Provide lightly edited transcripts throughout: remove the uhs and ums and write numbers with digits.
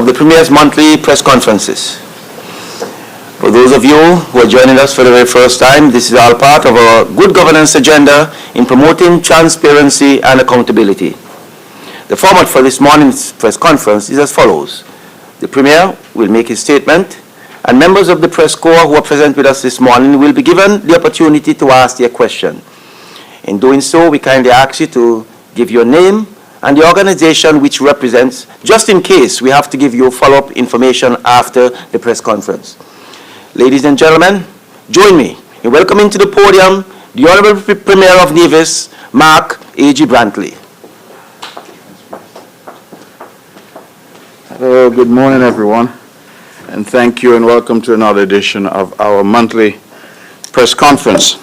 of the Premier's monthly press conferences. For those of you who are joining us for the very first time, this is all part of our good governance agenda in promoting transparency and accountability. The format for this morning's press conference is as follows. The Premier will make his statement, and members of the press corps who are present with us this morning will be given the opportunity to ask their question. In doing so, we kindly ask you to give your name and the organization which represents, just in case we have to give you follow-up information after the press conference. Ladies and gentlemen, join me in welcoming to the podium the Honorable Premier of Nevis, Mark A.G. Brantley. Hello, good morning everyone, and thank you and welcome to another edition of our monthly press conference.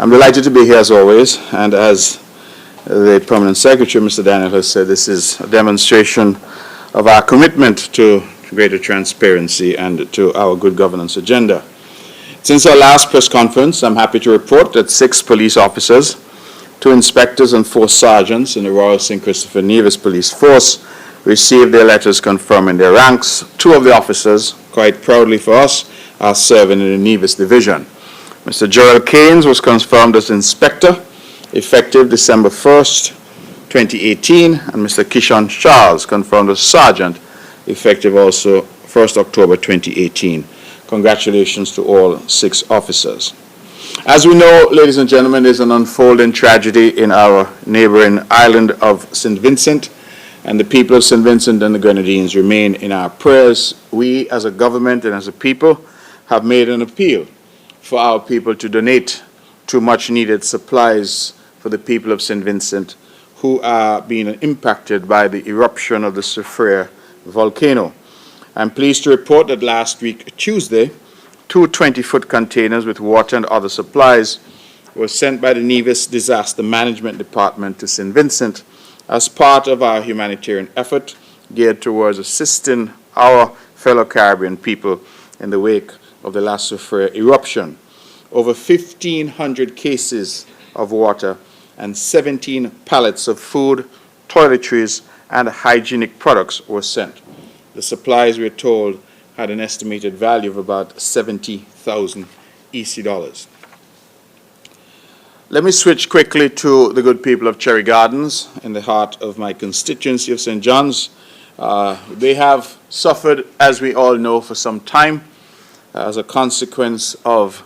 I'm delighted to be here as always, and as the Permanent Secretary, Mr. Daniel, has said, this is a demonstration of our commitment to greater transparency and to our good governance agenda. Since our last press conference, I'm happy to report that 6 police officers, 2 inspectors and 4 sergeants in the Royal St. Christopher Nevis Police Force received their letters confirming their ranks. 2 of the officers, quite proudly for us, are serving in the Nevis Division. Mr. Gerald Keynes was confirmed as Inspector, effective December 1st, 2018, and Mr. Kishon Charles confirmed as Sergeant, effective also 1st October 2018. Congratulations to all 6 officers. As we know, ladies and gentlemen, there's an unfolding tragedy in our neighboring island of St. Vincent, and the people of St. Vincent and the Grenadines remain in our prayers. We, as a government and as a people, have made an appeal for our people to donate to much-needed supplies for the people of St. Vincent who are being impacted by the eruption of the Msr volcano. I'm pleased to report that last week, Tuesday, 2 20-foot containers with water and other supplies were sent by the Nevis Disaster Management Department to St. Vincent as part of our humanitarian effort geared towards assisting our fellow Caribbean people in the wake of the last Msr eruption. Over 1,500 cases of water and 17 pallets of food, toiletries, and hygienic products were sent. The supplies, we're told, had an estimated value of about 70,000 EC dollars. Let me switch quickly to the good people of Cherry Gardens in the heart of my constituency of St. John's. They have suffered, as we all know, for some time as a consequence of,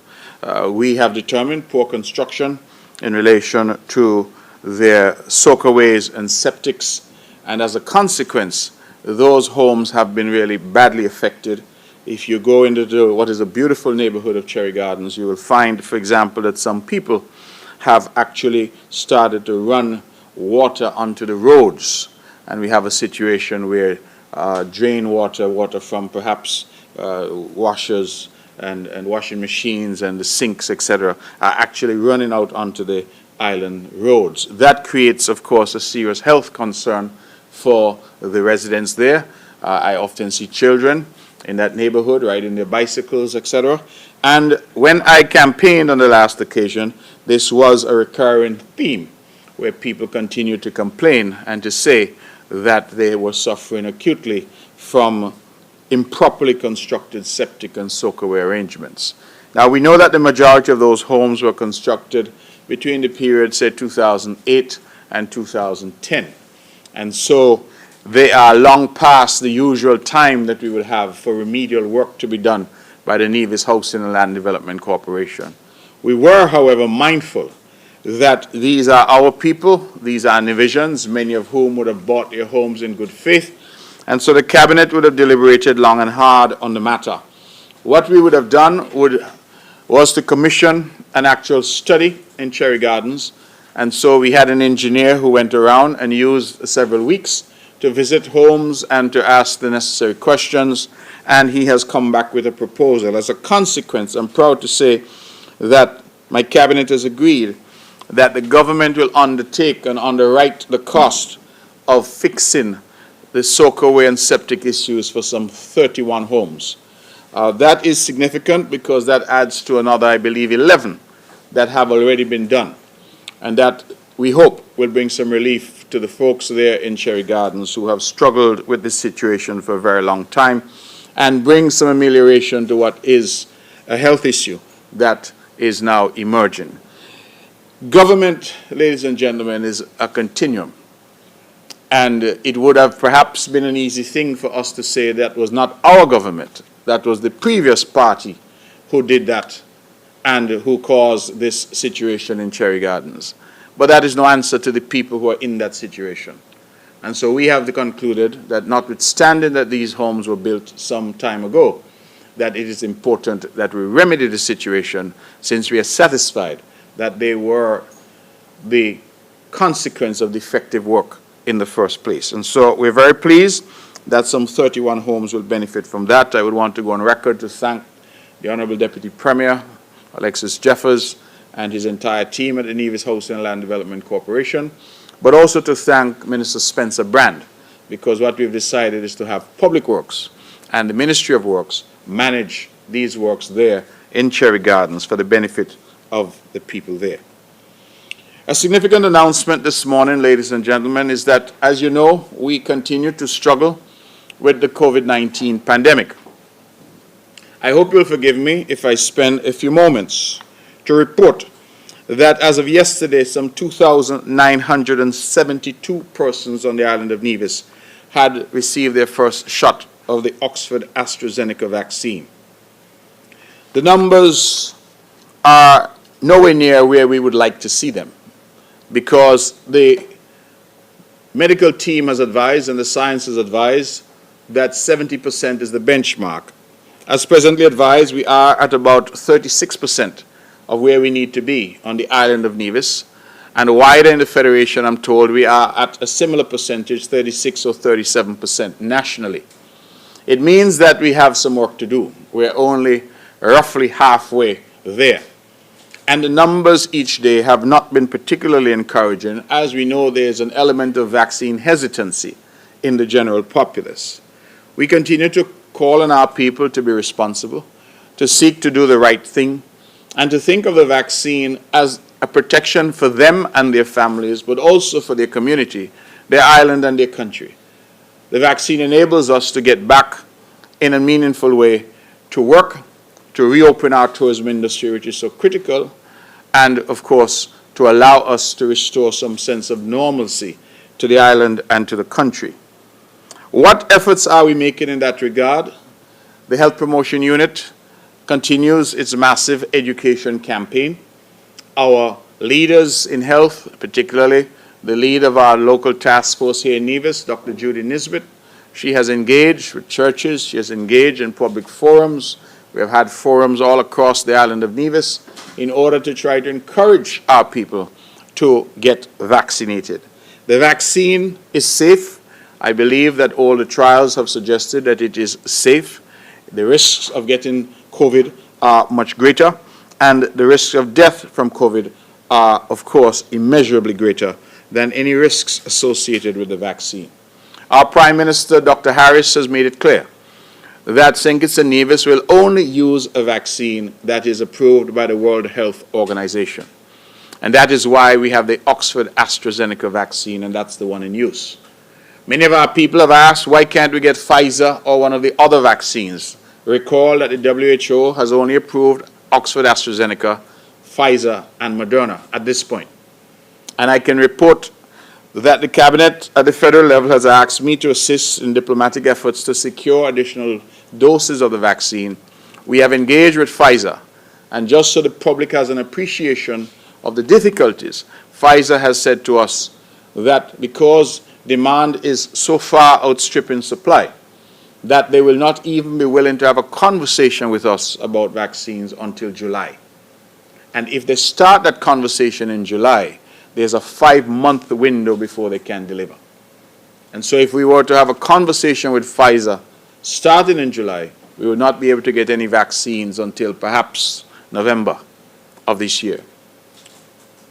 we have determined, poor construction in relation to their soakaways and septics, and as a consequence, those homes have been really badly affected. If you go into what is a beautiful neighborhood of Cherry Gardens, you will find, for example, that some people have actually started to run water onto the roads, and we have a situation where drain water from perhaps washers and washing machines and the sinks, etc., are actually running out onto the island roads. That creates, of course, a serious health concern for the residents there. I often see children in that neighborhood riding their bicycles, etc. And when I campaigned on the last occasion, this was a recurring theme where people continued to complain and to say that they were suffering acutely from improperly constructed septic and soakaway arrangements. Now, we know that the majority of those homes were constructed between the period, say, 2008 and 2010. And so they are long past the usual time that we would have for remedial work to be done by the Nevis Housing and Land Development Corporation. We were, however, mindful that these are our people, these are Nevisians, many of whom would have bought their homes in good faith, and so the Cabinet would have deliberated long and hard on the matter. What we would have done was to commission an actual study in Cherry Gardens, and so we had an engineer who went around and used several weeks to visit homes and to ask the necessary questions, and he has come back with a proposal. As a consequence, I'm proud to say that my Cabinet has agreed that the government will undertake and underwrite the cost of fixing the soakaway and septic issues for some 31 homes. That is significant because that adds to another, I believe, 11 that have already been done, and that we hope will bring some relief to the folks there in Cherry Gardens who have struggled with this situation for a very long time and bring some amelioration to what is a health issue that is now emerging. Government, ladies and gentlemen, is a continuum. And it would have perhaps been an easy thing for us to say that was not our government, that was the previous party who did that and who caused this situation in Cherry Gardens. But that is no answer to the people who are in that situation. And so we have concluded that notwithstanding that these homes were built some time ago, that it is important that we remedy the situation since we are satisfied that they were the consequence of defective work in the first place. And so we're very pleased that some 31 homes will benefit from that. I would want to go on record to thank the Honorable Deputy Premier, Alexis Jeffers, and his entire team at the Nevis Housing and Land Development Corporation, but also to thank Minister Spencer Brand, because what we've decided is to have Public Works and the Ministry of Works manage these works there in Cherry Gardens for the benefit of the people there. A significant announcement this morning, ladies and gentlemen, is that, as you know, we continue to struggle with the COVID-19 pandemic. I hope you'll forgive me if I spend a few moments to report that as of yesterday, some 2,972 persons on the island of Nevis had received their first shot of the Oxford AstraZeneca vaccine. The numbers are nowhere near where we would like to see them, because the medical team has advised and the science has advised that 70% is the benchmark. As presently advised, we are at about 36% of where we need to be on the island of Nevis, and wider in the Federation, I'm told, we are at a similar percentage, 36 or 37% nationally. It means that we have some work to do. We're only roughly halfway there. And the numbers each day have not been particularly encouraging. As we know, there's an element of vaccine hesitancy in the general populace. We continue to call on our people to be responsible, to seek to do the right thing, and to think of the vaccine as a protection for them and their families, but also for their community, their island and their country. The vaccine enables us to get back in a meaningful way to work, to reopen our tourism industry, which is so critical, and of course, to allow us to restore some sense of normalcy to the island and to the country. What efforts are we making in that regard? The Health Promotion Unit continues its massive education campaign. Our leaders in health, particularly the lead of our local task force here in Nevis, Dr. Judy Nisbet, she has engaged with churches, she has engaged in public forums. We have had forums all across the island of Nevis in order to try to encourage our people to get vaccinated. The vaccine is safe. I believe that all the trials have suggested that it is safe. The risks of getting COVID are much greater, and the risks of death from COVID are, of course, immeasurably greater than any risks associated with the vaccine. Our Prime Minister, Dr. Harris, has made it clear that St. Kitts and Nevis will only use a vaccine that is approved by the World Health Organization. And that is why we have the Oxford AstraZeneca vaccine, and that's the one in use. Many of our people have asked, why can't we get Pfizer or one of the other vaccines? Recall that the WHO has only approved Oxford AstraZeneca, Pfizer, and Moderna at this point. And I can report that the Cabinet at the federal level has asked me to assist in diplomatic efforts to secure additional doses of the vaccine. We have engaged with Pfizer, and just so the public has an appreciation of the difficulties, Pfizer has said to us that because demand is so far outstripping supply, that they will not even be willing to have a conversation with us about vaccines until July. And if they start that conversation in July, there's a 5-month window before they can deliver. And so if we were to have a conversation with Pfizer starting in July, we would not be able to get any vaccines until perhaps November of this year.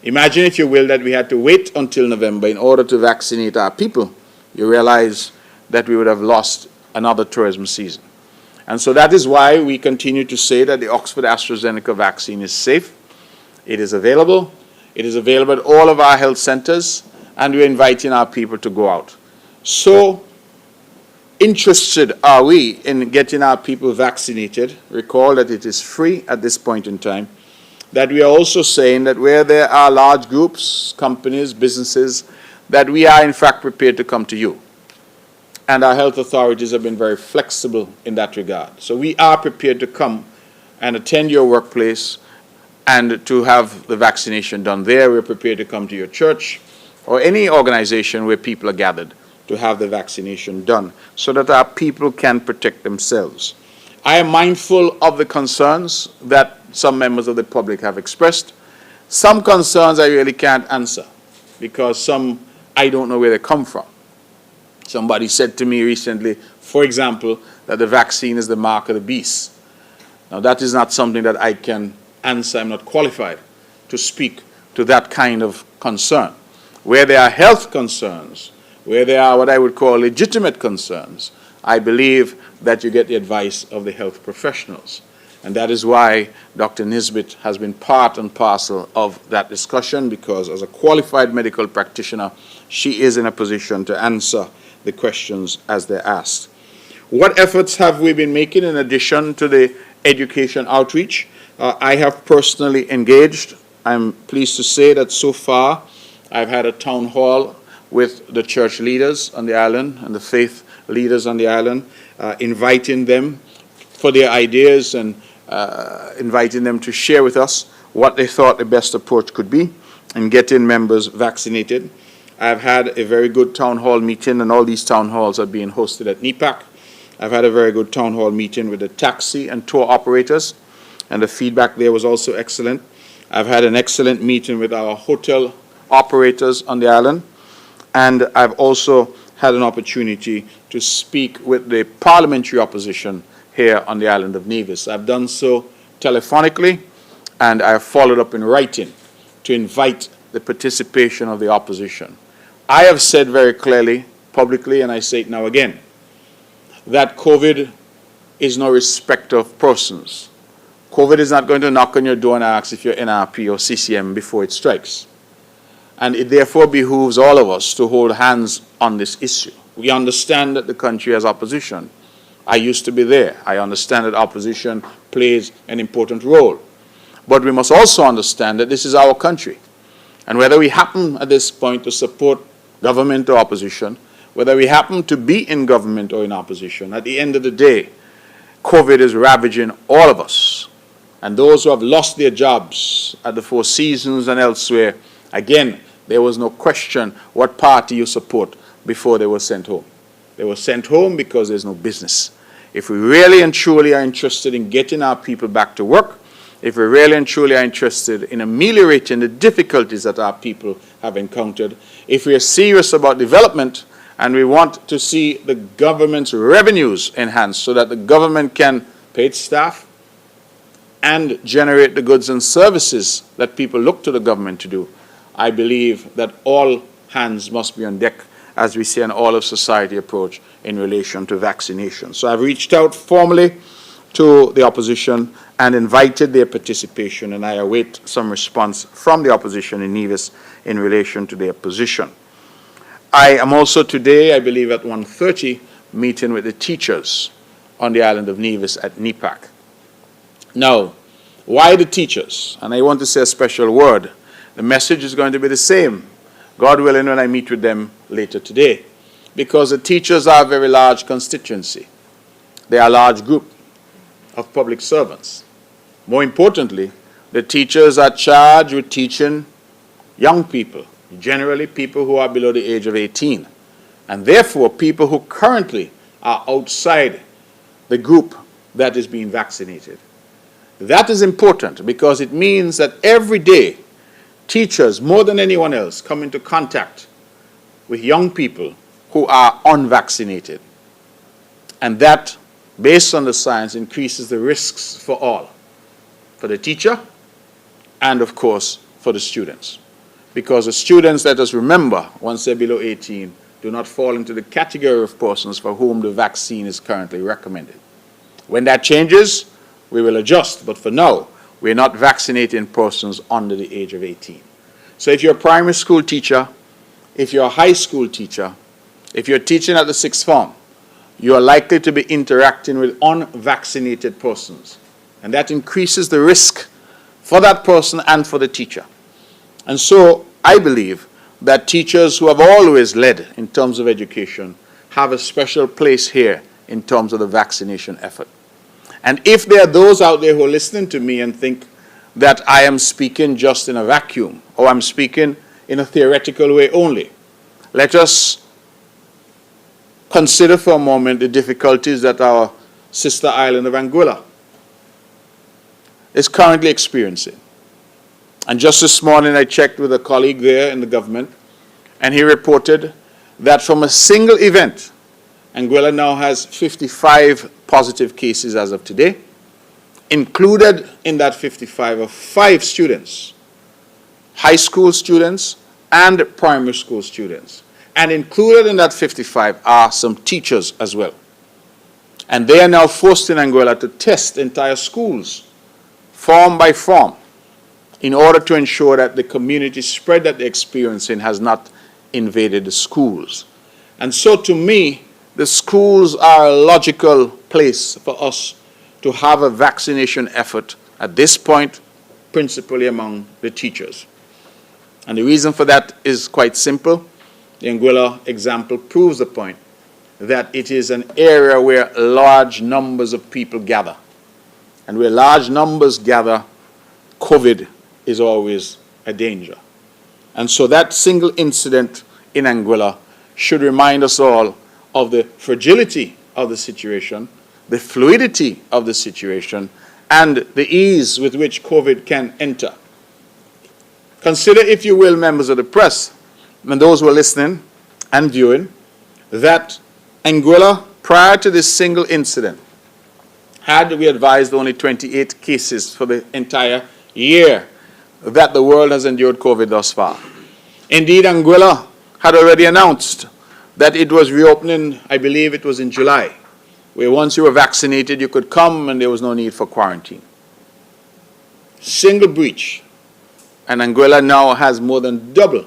Imagine, if you will, that we had to wait until November in order to vaccinate our people. You realize that we would have lost another tourism season. And so that is why we continue to say that the Oxford AstraZeneca vaccine is safe. It is available. It is available at all of our health centers. and we're inviting our people to go out. So interested are we in getting our people vaccinated, recall that it is free at this point in time, that we are also saying that where there are large groups, companies, businesses, that we are in fact prepared to come to you. And our health authorities have been very flexible in that regard. So we are prepared to come and attend your workplace and to have the vaccination done there. We're prepared to come to your church or any organization where people are gathered to have the vaccination done so that our people can protect themselves. I am mindful of the concerns that some members of the public have expressed. Some concerns I really can't answer because some I don't know where they come from. Somebody said to me recently, for example, that the vaccine is the mark of the beast. Now that is not something that I can answer. I'm not qualified to speak to that kind of concern. Where there are health concerns, where there are what I would call legitimate concerns, I believe that you get the advice of the health professionals. And that is why Dr. Nisbet has been part and parcel of that discussion, because as a qualified medical practitioner, she is in a position to answer the questions as they're asked. What efforts have we been making in addition to the education outreach? I have personally engaged. I'm pleased to say that so far I've had a town hall with the church leaders on the island and the faith leaders on the island, inviting them for their ideas and inviting them to share with us what they thought the best approach could be in getting members vaccinated. I've had a very good town hall meeting, and all these town halls are being hosted at NEPAC. I've had a very good town hall meeting with the taxi and tour operators, and the feedback there was also excellent. I've had an excellent meeting with our hotel operators on the island, and I've also had an opportunity to speak with the parliamentary opposition here on the island of Nevis. I've done so telephonically, and I have followed up in writing to invite the participation of the opposition. I have said very clearly, publicly, and I say it now again, that COVID is no respecter of persons. COVID is not going to knock on your door and ask if you're NRP or CCM before it strikes. And it therefore behooves all of us to hold hands on this issue. We understand that the country has opposition. I used to be there. I understand that opposition plays an important role. But we must also understand that this is our country. And whether we happen at this point to support government or opposition, whether we happen to be in government or in opposition, at the end of the day, COVID is ravaging all of us. And those who have lost their jobs at the Four Seasons and elsewhere, again, there was no question what party you support before they were sent home. They were sent home because there's no business. If we really and truly are interested in getting our people back to work, if we really and truly are interested in ameliorating the difficulties that our people have encountered, if we are serious about development and we want to see the government's revenues enhanced so that the government can pay its staff and generate the goods and services that people look to the government to do, I believe that all hands must be on deck as we see an all-of-society approach in relation to vaccination. So I've reached out formally to the opposition and invited their participation, and I await some response from the opposition in Nevis in relation to their position. I am also today, I believe at 1:30, meeting with the teachers on the island of Nevis at NEPAC. Now, why the teachers? And I want to say a special word. The message is going to be the same, God willing, when I meet with them later today, because the teachers are a very large constituency. They are a large group of public servants. More importantly, the teachers are charged with teaching young people, generally people who are below the age of 18, and therefore people who currently are outside the group that is being vaccinated. That is important because it means that every day teachers, more than anyone else, come into contact with young people who are unvaccinated. And that, based on the science, increases the risks for all, for the teacher and, of course, for the students. Because the students, let us remember, once they're below 18, do not fall into the category of persons for whom the vaccine is currently recommended. When that changes, we will adjust, but for now, we're not vaccinating persons under the age of 18. So if you're a primary school teacher if you're a high school teacher, if you're teaching at the sixth form, you are likely to be interacting with unvaccinated persons. And that increases the risk for that person and for the teacher. And so I believe that teachers who have always led in terms of education have a special place here in terms of the vaccination effort. And if there are those out there who are listening to me and think that I am speaking just in a vacuum, or I'm speaking in a theoretical way only, let us consider for a moment the difficulties that our sister island of Anguilla is currently experiencing. And just this morning I checked with a colleague there in the government, and he reported that from a single event, Anguilla now has 55 positive cases as of today. Included in that 55 are 5 students, high school students and primary school students. And included in that 55 are some teachers as well. And they are now forced in Anguilla to test entire schools, form by form, in order to ensure that the community spread that they're experiencing has not invaded the schools. And so to me, the schools are a logical place for us to have a vaccination effort at this point, principally among the teachers. And the reason for that is quite simple. The Anguilla example proves the point that it is an area where large numbers of people gather. And where large numbers gather, COVID is always a danger. And so that single incident in Anguilla should remind us all of the fragility of the situation, the fluidity of the situation, and the ease with which COVID can enter. Consider, if you will, members of the press, and those who are listening and viewing, that Anguilla, prior to this single incident, had, we advised, only 28 cases for the entire year that the world has endured COVID thus far. Indeed, Anguilla had already announced that it was reopening, I believe it was in July, where once you were vaccinated, you could come and there was no need for quarantine. Single breach. And Anguilla now has more than double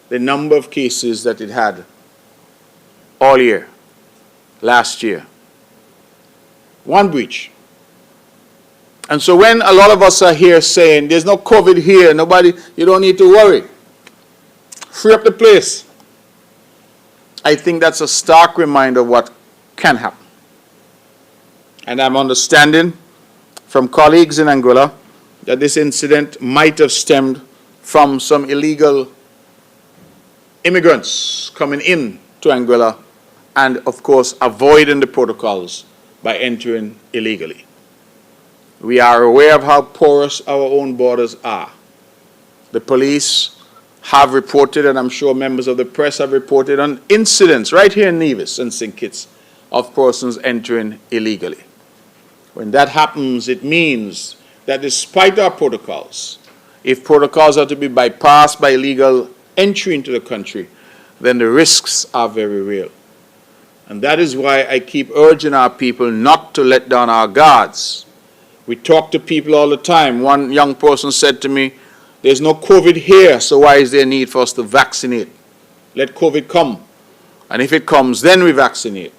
the number of cases that it had all year, last year. One breach. And so when a lot of us are here saying, there's no COVID here, nobody, you don't need to worry, free up the place, I think that's a stark reminder of what can happen. And I'm understanding from colleagues in Anguilla that this incident might have stemmed from some illegal immigrants coming in to Anguilla and, of course, avoiding the protocols by entering illegally. We are aware of how porous our own borders are. The police have reported, and I'm sure members of the press have reported, on incidents right here in Nevis and St. Kitts of persons entering illegally. When that happens, it means that despite our protocols, if protocols are to be bypassed by illegal entry into the country, then the risks are very real. And that is why I keep urging our people not to let down our guards. We talk to people all the time. One young person said to me, there's no COVID here, so why is there a need for us to vaccinate? Let COVID come. And if it comes, then we vaccinate.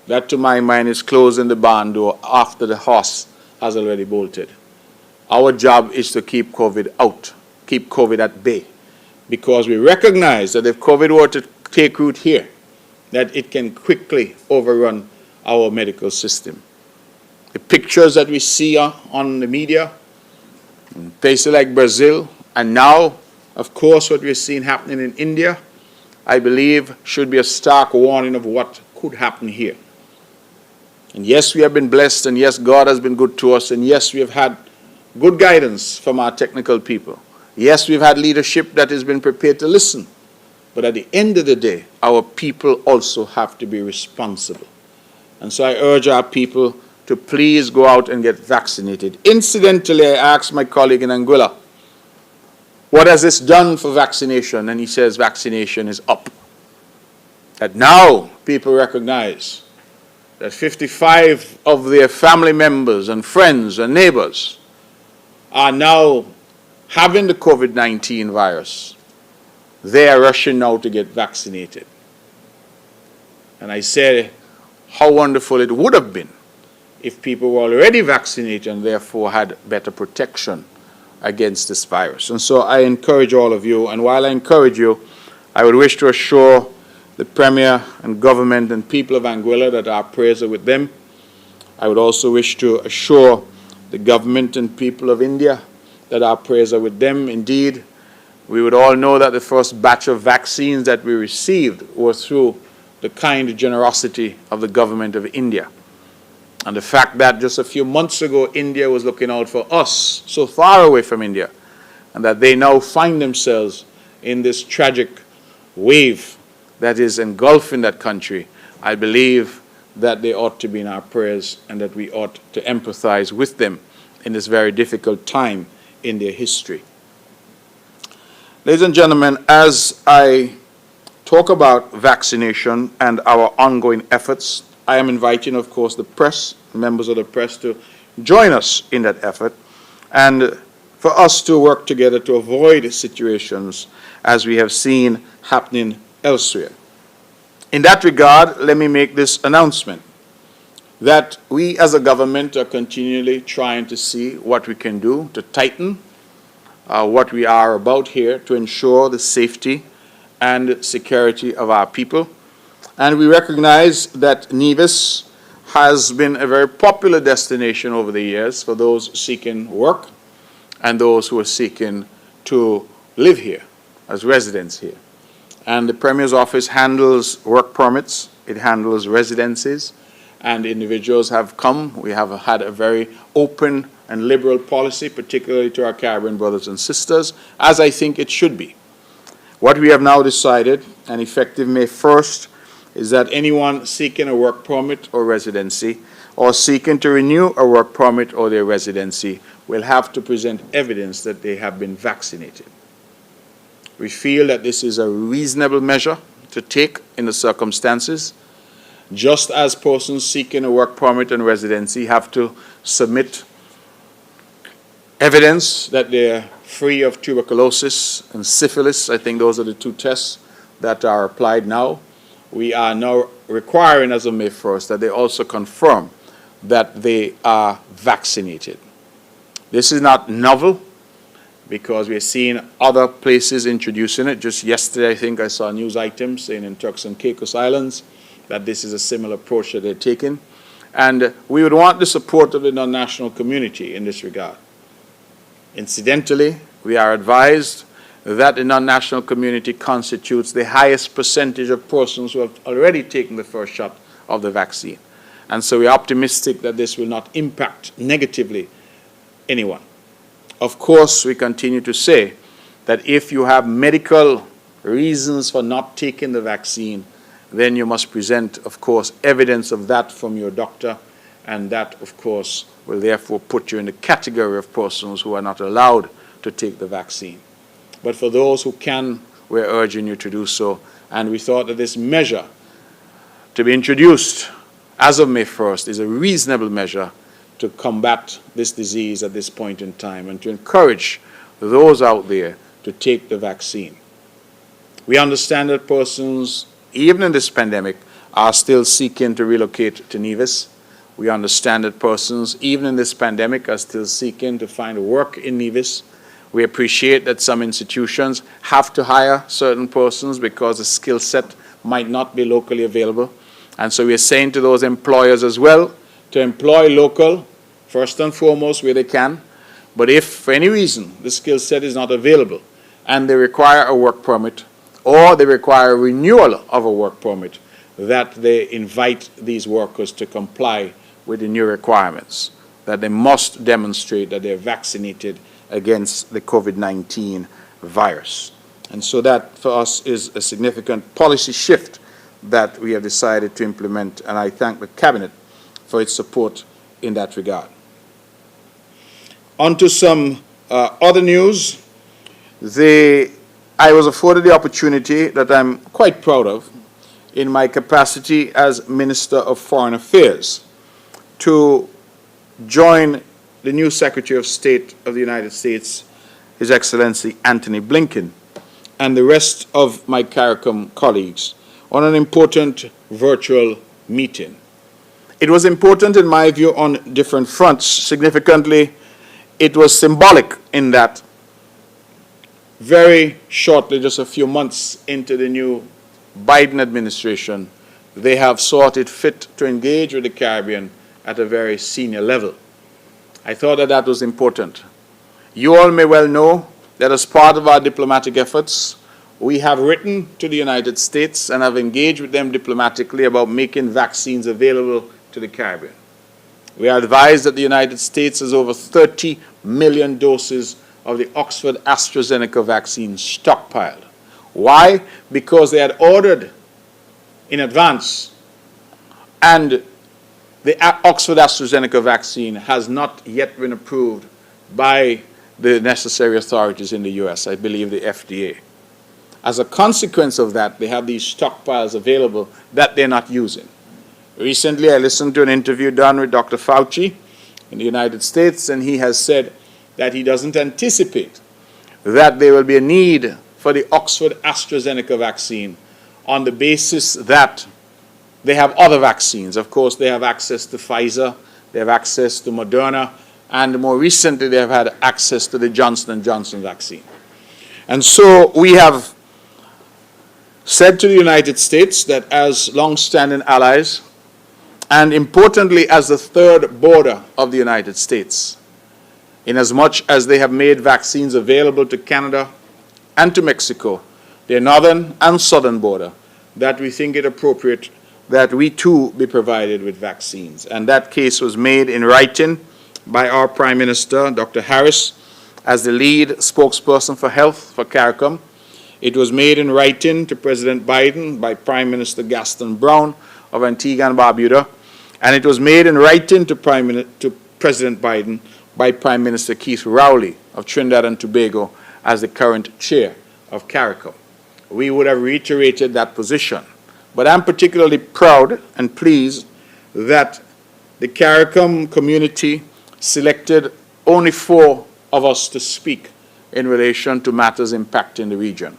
That, to my mind, is closing the barn door after the horse has already bolted. Our job is to keep COVID out, keep COVID at bay, because we recognize that if COVID were to take root here, that it can quickly overrun our medical system. The pictures that we see on the media, in places like Brazil, and now, of course, what we're seeing happening in India, I believe should be a stark warning of what could happen here. And yes, we have been blessed, and yes, God has been good to us, and yes, we have had good guidance from our technical people. Yes, we've had leadership that has been prepared to listen. But at the end of the day, our people also have to be responsible. And so I urge our people to please go out and get vaccinated. Incidentally, I asked my colleague in Anguilla, what has this done for vaccination? And he says vaccination is up. That now people recognize that 55 of their family members and friends and neighbors are now having the COVID-19 virus. they are rushing now to get vaccinated. And I said how wonderful it would have been if people were already vaccinated and therefore had better protection against this virus. And so I encourage all of you, and while I encourage you, I would wish to assure the Premier and government and people of Anguilla that our prayers are with them. I would also wish to assure the government and people of India that our prayers are with them. Indeed, we would all know that the first batch of vaccines that we received were through the kind generosity of the government of India. And the fact that just a few months ago, India was looking out for us, so far away from India, and that they now find themselves in this tragic wave that is engulfing that country, I believe that they ought to be in our prayers and that we ought to empathize with them in this very difficult time in their history. Ladies and gentlemen, as I talk about vaccination and our ongoing efforts, I am inviting, of course, the press, members of the press, to join us in that effort and for us to work together to avoid situations as we have seen happening elsewhere. In that regard, let me make this announcement, that we as a government are continually trying to see what we can do to tighten what we are about here to ensure the safety and security of our people. And we recognize that Nevis has been a very popular destination over the years for those seeking work and those who are seeking to live here as residents here. And the Premier's office handles work permits, it handles residencies, and individuals have come. We have had a very open and liberal policy, particularly to our Caribbean brothers and sisters, as I think it should be. What we have now decided, and effective May 1st, is that anyone seeking a work permit or residency or seeking to renew a work permit or their residency will have to present evidence that they have been vaccinated. We feel that this is a reasonable measure to take in the circumstances, just as persons seeking a work permit and residency have to submit evidence that they're free of tuberculosis and syphilis. I think those are the two tests that are applied now. We are now requiring as of May 1st that they also confirm that they are vaccinated. This is not novel because we're seeing other places introducing it. Just yesterday, I think I saw a news item saying in Turks and Caicos Islands that this is a similar approach that they're taking. And we would want the support of the non-national community in this regard. Incidentally, we are advised that the non-national community constitutes the highest percentage of persons who have already taken the first shot of the vaccine. And so we are optimistic that this will not impact negatively anyone. Of course, we continue to say that if you have medical reasons for not taking the vaccine, then you must present, of course, evidence of that from your doctor, and that, of course, will therefore put you in the category of persons who are not allowed to take the vaccine. But for those who can, we're urging you to do so, and we thought that this measure to be introduced as of May 1st is a reasonable measure to combat this disease at this point in time and to encourage those out there to take the vaccine. We understand that persons, even in this pandemic, are still seeking to relocate to Nevis. We understand that persons, even in this pandemic, are still seeking to find work in Nevis. We appreciate that some institutions have to hire certain persons because the skill set might not be locally available. And so we are saying to those employers as well to employ local, first and foremost, where they can. But if for any reason the skill set is not available and they require a work permit or they require a renewal of a work permit, that they invite these workers to comply with the new requirements, that they must demonstrate that they're vaccinated against the COVID-19 virus. And so that for us is a significant policy shift that we have decided to implement, and I thank the Cabinet for its support in that regard. On to some other news. I was afforded the opportunity that I'm quite proud of in my capacity as Minister of Foreign Affairs to join the new Secretary of State of the United States, His Excellency Antony Blinken, and the rest of my CARICOM colleagues on an important virtual meeting. It was important, in my view, on different fronts. Significantly, it was symbolic in that very shortly, just a few months into the new Biden administration, they have sought it fit to engage with the Caribbean at a very senior level. I thought that that was important. You all may well know that as part of our diplomatic efforts, we have written to the United States and have engaged with them diplomatically about making vaccines available to the Caribbean. We are advised that the United States has over 30 million doses of the Oxford AstraZeneca vaccine stockpiled. Why? Because they had ordered in advance, and the Oxford AstraZeneca vaccine has not yet been approved by the necessary authorities in the US, I believe the FDA. As a consequence of that, they have these stockpiles available that they're not using. Recently, I listened to an interview done with Dr. Fauci in the United States, and he has said that he doesn't anticipate that there will be a need for the Oxford AstraZeneca vaccine on the basis that they have other vaccines. Of course, they have access to Pfizer, they have access to Moderna, and more recently they have had access to the Johnson & Johnson vaccine. And so we have said to the United States that as long-standing allies, and importantly as the third border of the United States, inasmuch as they have made vaccines available to Canada and to Mexico, their northern and southern border, that we think it appropriate that we too be provided with vaccines. And that case was made in writing by our Prime Minister, Dr. Harris, as the lead spokesperson for health for CARICOM. It was made in writing to President Biden by Prime Minister Gaston Brown of Antigua and Barbuda, and it was made in writing to President Biden by Prime Minister Keith Rowley of Trinidad and Tobago as the current chair of CARICOM. We would have reiterated that position. But I'm particularly proud and pleased that the CARICOM community selected only 4 of us to speak in relation to matters impacting the region.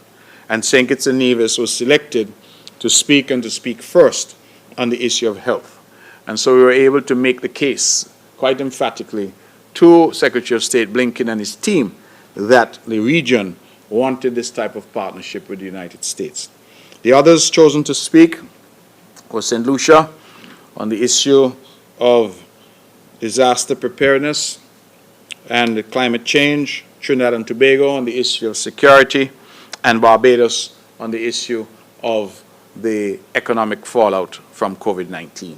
And St. Kitts and Nevis was selected to speak and to speak first on the issue of health. And so we were able to make the case quite emphatically to Secretary of State Blinken and his team that the region wanted this type of partnership with the United States. The others chosen to speak was St. Lucia on the issue of disaster preparedness and climate change, Trinidad and Tobago on the issue of security, and Barbados on the issue of the economic fallout from COVID-19.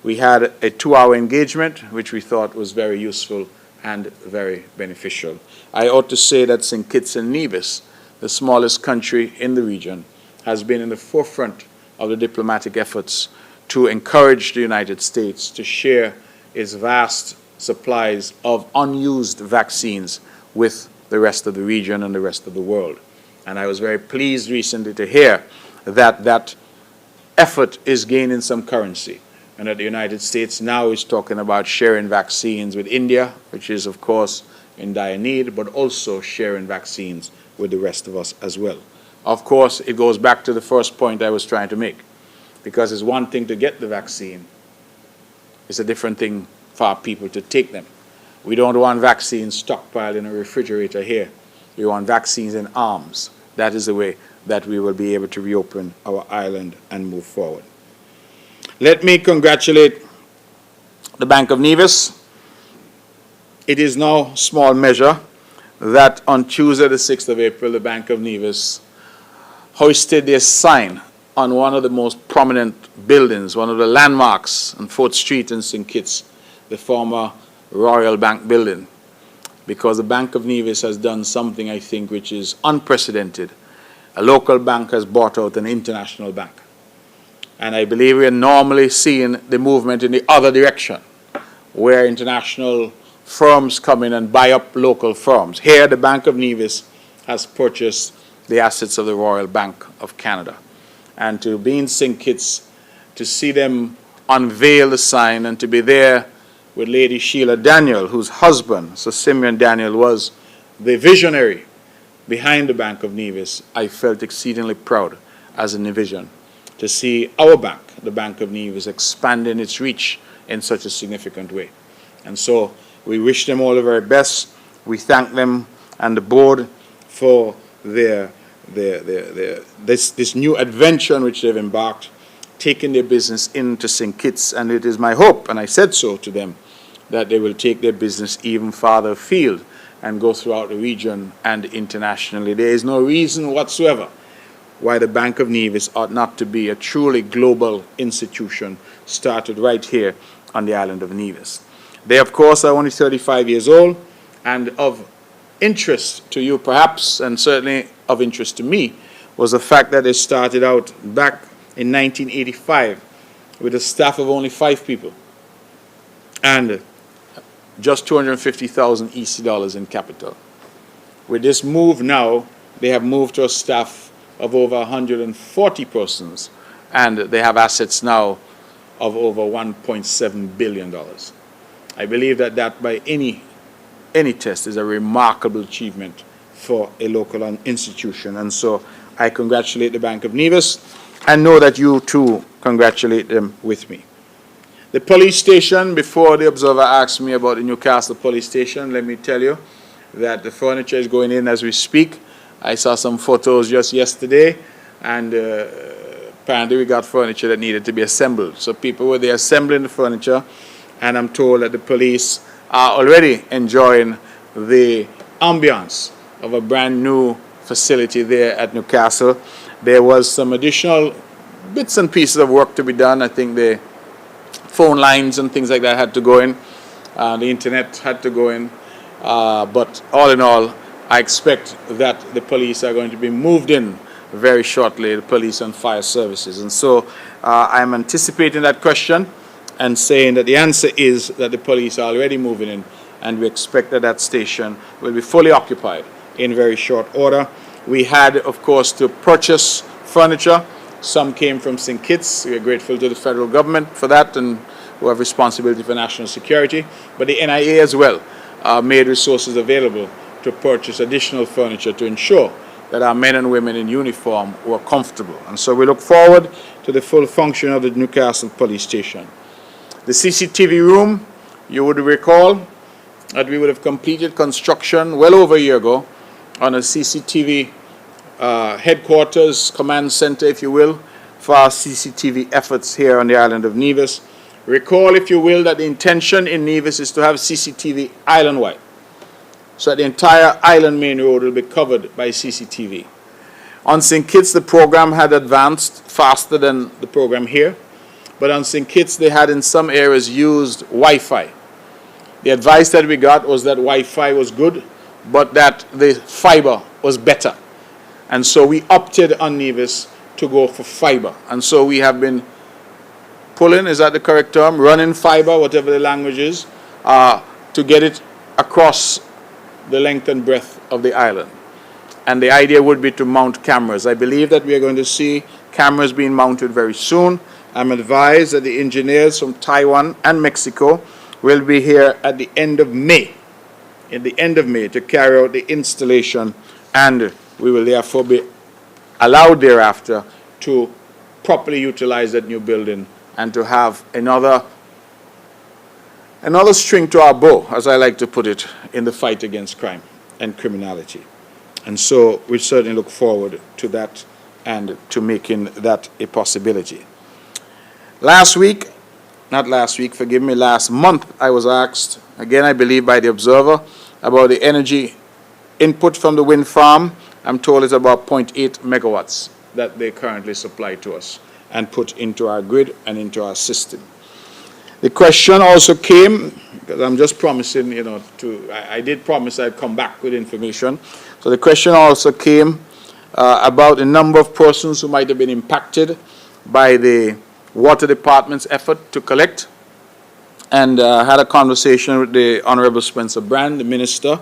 We had a 2-hour engagement, which we thought was very useful and very beneficial. I ought to say that St. Kitts and Nevis, the smallest country in the region, has been in the forefront of the diplomatic efforts to encourage the United States to share its vast supplies of unused vaccines with the rest of the region and the rest of the world. And I was very pleased recently to hear that that effort is gaining some currency, and that the United States now is talking about sharing vaccines with India, which is, of course, in dire need, but also sharing vaccines with the rest of us as well. Of course, it goes back to the first point I was trying to make, because it's one thing to get the vaccine. It's a different thing for our people to take them. We don't want vaccines stockpiled in a refrigerator here. We want vaccines in arms. That is the way that we will be able to reopen our island and move forward. Let me congratulate the Bank of Nevis. It is no small measure that on Tuesday, the 6th of April, the Bank of Nevis hoisted their sign on one of the most prominent buildings, one of the landmarks on 4th Street in St. Kitts, the former Royal Bank building, because the Bank of Nevis has done something, I think, which is unprecedented. A local bank has bought out an international bank. And I believe we are normally seeing the movement in the other direction, where international firms come in and buy up local firms. Here, the Bank of Nevis has purchased the assets of the Royal Bank of Canada. And to be in St. Kitts, to see them unveil the sign, and to be there with Lady Sheila Daniel, whose husband, Sir Simeon Daniel, was the visionary behind the Bank of Nevis, I felt exceedingly proud as a Nevisian to see our bank, the Bank of Nevis, expanding its reach in such a significant way. And so we wish them all the very best. We thank them and the board for this new adventure on which they've embarked, taking their business into St. Kitts. And it is my hope, and I said so to them, that they will take their business even farther afield and go throughout the region and internationally. There is no reason whatsoever why the Bank of Nevis ought not to be a truly global institution started right here on the island of Nevis. They, of course, are only 35 years old, and of interest to you perhaps, and certainly of interest to me, was the fact that they started out back in 1985 with a staff of only 5 people and just 250,000 EC dollars in capital. With this move now, they have moved to a staff of over 140 persons, and they have assets now of over $1.7 billion. I believe that by any test is a remarkable achievement for a local institution, and so I congratulate the Bank of Nevis and know that you too congratulate them with me. The police station, before the observer asked me about the Newcastle police station, let me tell you that the furniture is going in as we speak. I saw some photos just yesterday, and apparently we got furniture that needed to be assembled. So people were there assembling the furniture, and I'm told that the police are already enjoying the ambiance of a brand new facility there at Newcastle. There was some additional bits and pieces of work to be done. I think the phone lines and things like that had to go in. The internet had to go in. But all in all, I expect that the police are going to be moved in very shortly, the police and fire services. And so I'm anticipating that question and saying that the answer is that the police are already moving in, and we expect that that station will be fully occupied in very short order. We had, of course, to purchase furniture. Some came from St. Kitts. We are grateful to the federal government for that, and who have responsibility for national security. But the NIA as well made resources available to purchase additional furniture to ensure that our men and women in uniform were comfortable. And so we look forward to the full function of the Newcastle police station. The CCTV room, you would recall that we would have completed construction well over a year ago on a CCTV headquarters, command center, if you will, for our CCTV efforts here on the island of Nevis. Recall, if you will, that the intention in Nevis is to have CCTV island-wide. So the entire island main road will be covered by CCTV. On St. Kitts, the program had advanced faster than the program here. But on St. Kitts, they had in some areas used Wi-Fi. The advice that we got was that Wi-Fi was good, but that the fiber was better. And so we opted on Nevis to go for fiber. And so we have been pulling, is that the correct term? Running fiber, whatever the language is, to get it across the length and breadth of the island. And the idea would be to mount cameras. I believe that we are going to see cameras being mounted very soon. I'm advised that the engineers from Taiwan and Mexico will be here at the end of May, to carry out the installation, and we will therefore be allowed thereafter to properly utilize that new building and to have another string to our bow, as I like to put it, in the fight against crime and criminality. And so we certainly look forward to that and to making that a possibility. Last month, I was asked, again I believe by the Observer, about the energy input from the wind farm. I'm told it's about 0.8 megawatts that they currently supply to us and put into our grid and into our system. The question also came, because I'm just promising, I did promise I'd come back with information. So the question also came about the number of persons who might have been impacted by the Water Department's effort to collect, and had a conversation with the Honorable Spencer Brand, the Minister.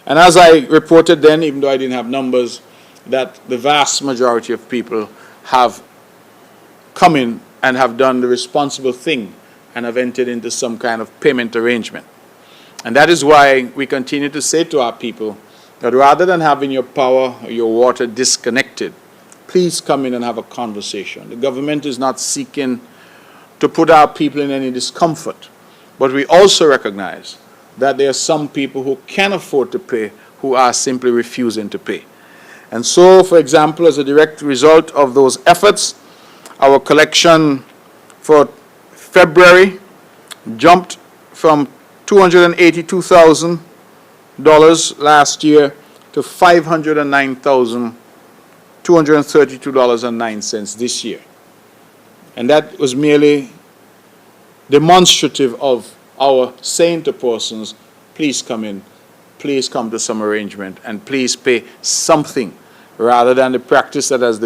And as I reported then, even though I didn't have numbers, that the vast majority of people have come in and have done the responsible thing and have entered into some kind of payment arrangement. And that is why we continue to say to our people that rather than having your power or your water disconnected, please come in and have a conversation. The government is not seeking to put our people in any discomfort, but we also recognize that there are some people who can afford to pay who are simply refusing to pay. And so, for example, as a direct result of those efforts, our collection for February jumped from $282,000 last year to $509,232.09 this year. And that was merely demonstrative of our saying to persons, please come in, please come to some arrangement, and please pay something, rather than the practice that had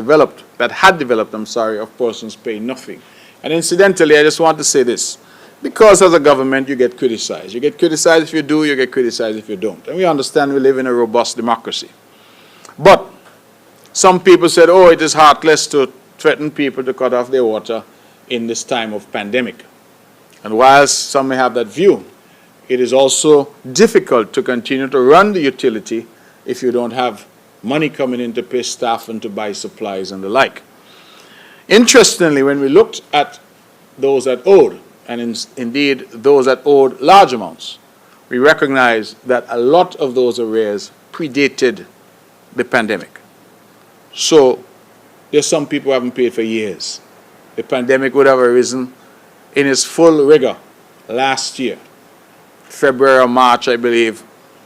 developed, of persons paying nothing. And incidentally, I just want to say this. Because as a government, you get criticized. You get criticized if you do, you get criticized if you don't. And we understand we live in a robust democracy. But some people said, oh, it is heartless to threaten people to cut off their water in this time of pandemic. And whilst some may have that view, it is also difficult to continue to run the utility if you don't have money coming in to pay staff and to buy supplies and the like. Interestingly, when we looked at those that owed, and indeed those that owed large amounts, we recognize that a lot of those arrears predated the pandemic. So there's some people who haven't paid for years. The pandemic would have arisen in its full rigor last year, February or March, I believe,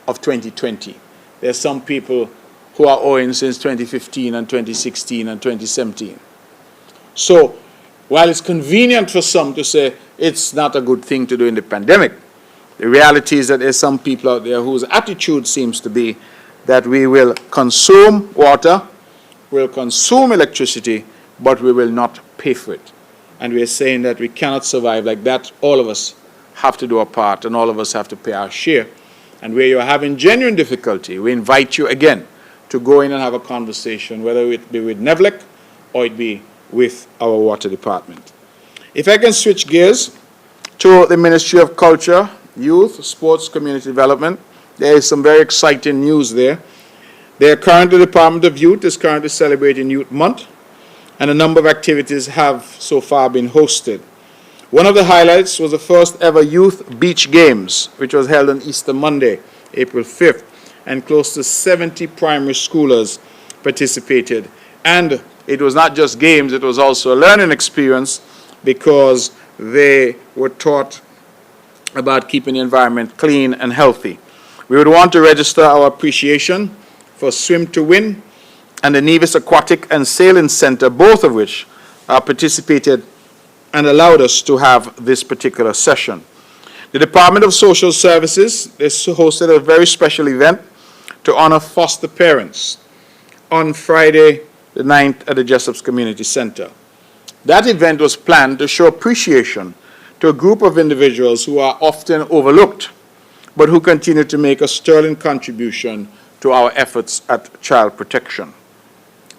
of 2020. There's some people who are owing since 2015 and 2016 and 2017. So while it's convenient for some to say it's not a good thing to do in the pandemic, the reality is that there's some people out there whose attitude seems to be that we will consume water, we'll consume electricity, but we will not pay for it. And we're saying that we cannot survive like that. All of us have to do our part, and all of us have to pay our share. And where you're having genuine difficulty, we invite you again to go in and have a conversation, whether it be with NEVLEC or it be with our water department. If I can switch gears to the Ministry of Culture, Youth, Sports, Community Development, there is some very exciting news there. The Department of Youth is currently celebrating Youth Month, and a number of activities have so far been hosted. One of the highlights was the first ever Youth Beach Games, which was held on Easter Monday, April 5th, and close to 70 primary schoolers participated. And it was not just games, it was also a learning experience, because they were taught about keeping the environment clean and healthy. We would want to register our appreciation for Swim to Win and the Nevis Aquatic and Sailing Center, both of which participated and allowed us to have this particular session. The Department of Social Services hosted a very special event to honor foster parents on Friday the 9th at the Jessop's Community Center. That event was planned to show appreciation to a group of individuals who are often overlooked, but who continue to make a sterling contribution to our efforts at child protection.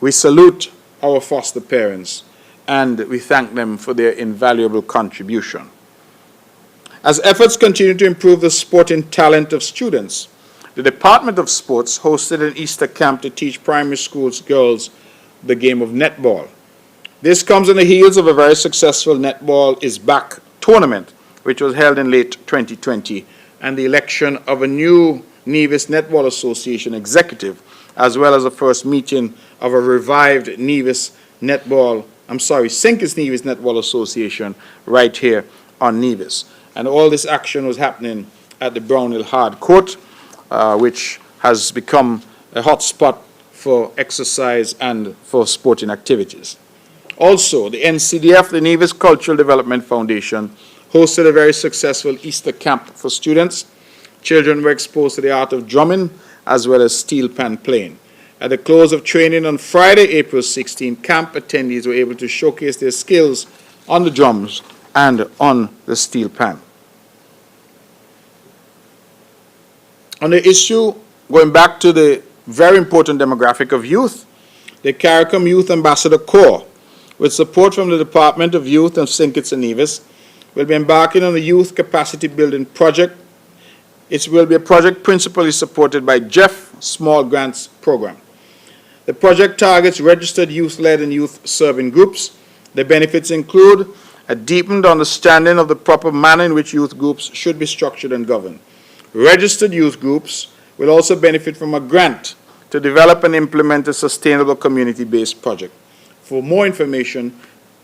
We salute our foster parents, and we thank them for their invaluable contribution. As efforts continue to improve the sporting talent of students, the Department of Sports hosted an Easter camp to teach primary school girls the game of netball. This comes on the heels of a very successful Netball is Back tournament, which was held in late 2020, and the election of a new Nevis Netball Association executive, as well as the first meeting of a revived St. Nevis Netball Association right here on Nevis. And all this action was happening at the Brownhill Hard Court, which has become a hot spot for exercise and for sporting activities. Also, the NCDF, the Nevis Cultural Development Foundation, hosted a very successful Easter camp for students. Children were exposed to the art of drumming as well as steel pan playing. At the close of training on Friday, April 16, camp attendees were able to showcase their skills on the drums and on the steel pan. On the issue, going back to the very important demographic of youth, the CARICOM Youth Ambassador Corps, with support from the Department of Youth and St. Kitts and Nevis, will be embarking on a youth capacity building project It will be a project principally supported by Jeff Small Grants Program. The project targets registered youth-led and youth-serving groups. The benefits include a deepened understanding of the proper manner in which youth groups should be structured and governed. Registered youth groups will also benefit from a grant to develop and implement a sustainable community-based project. For more information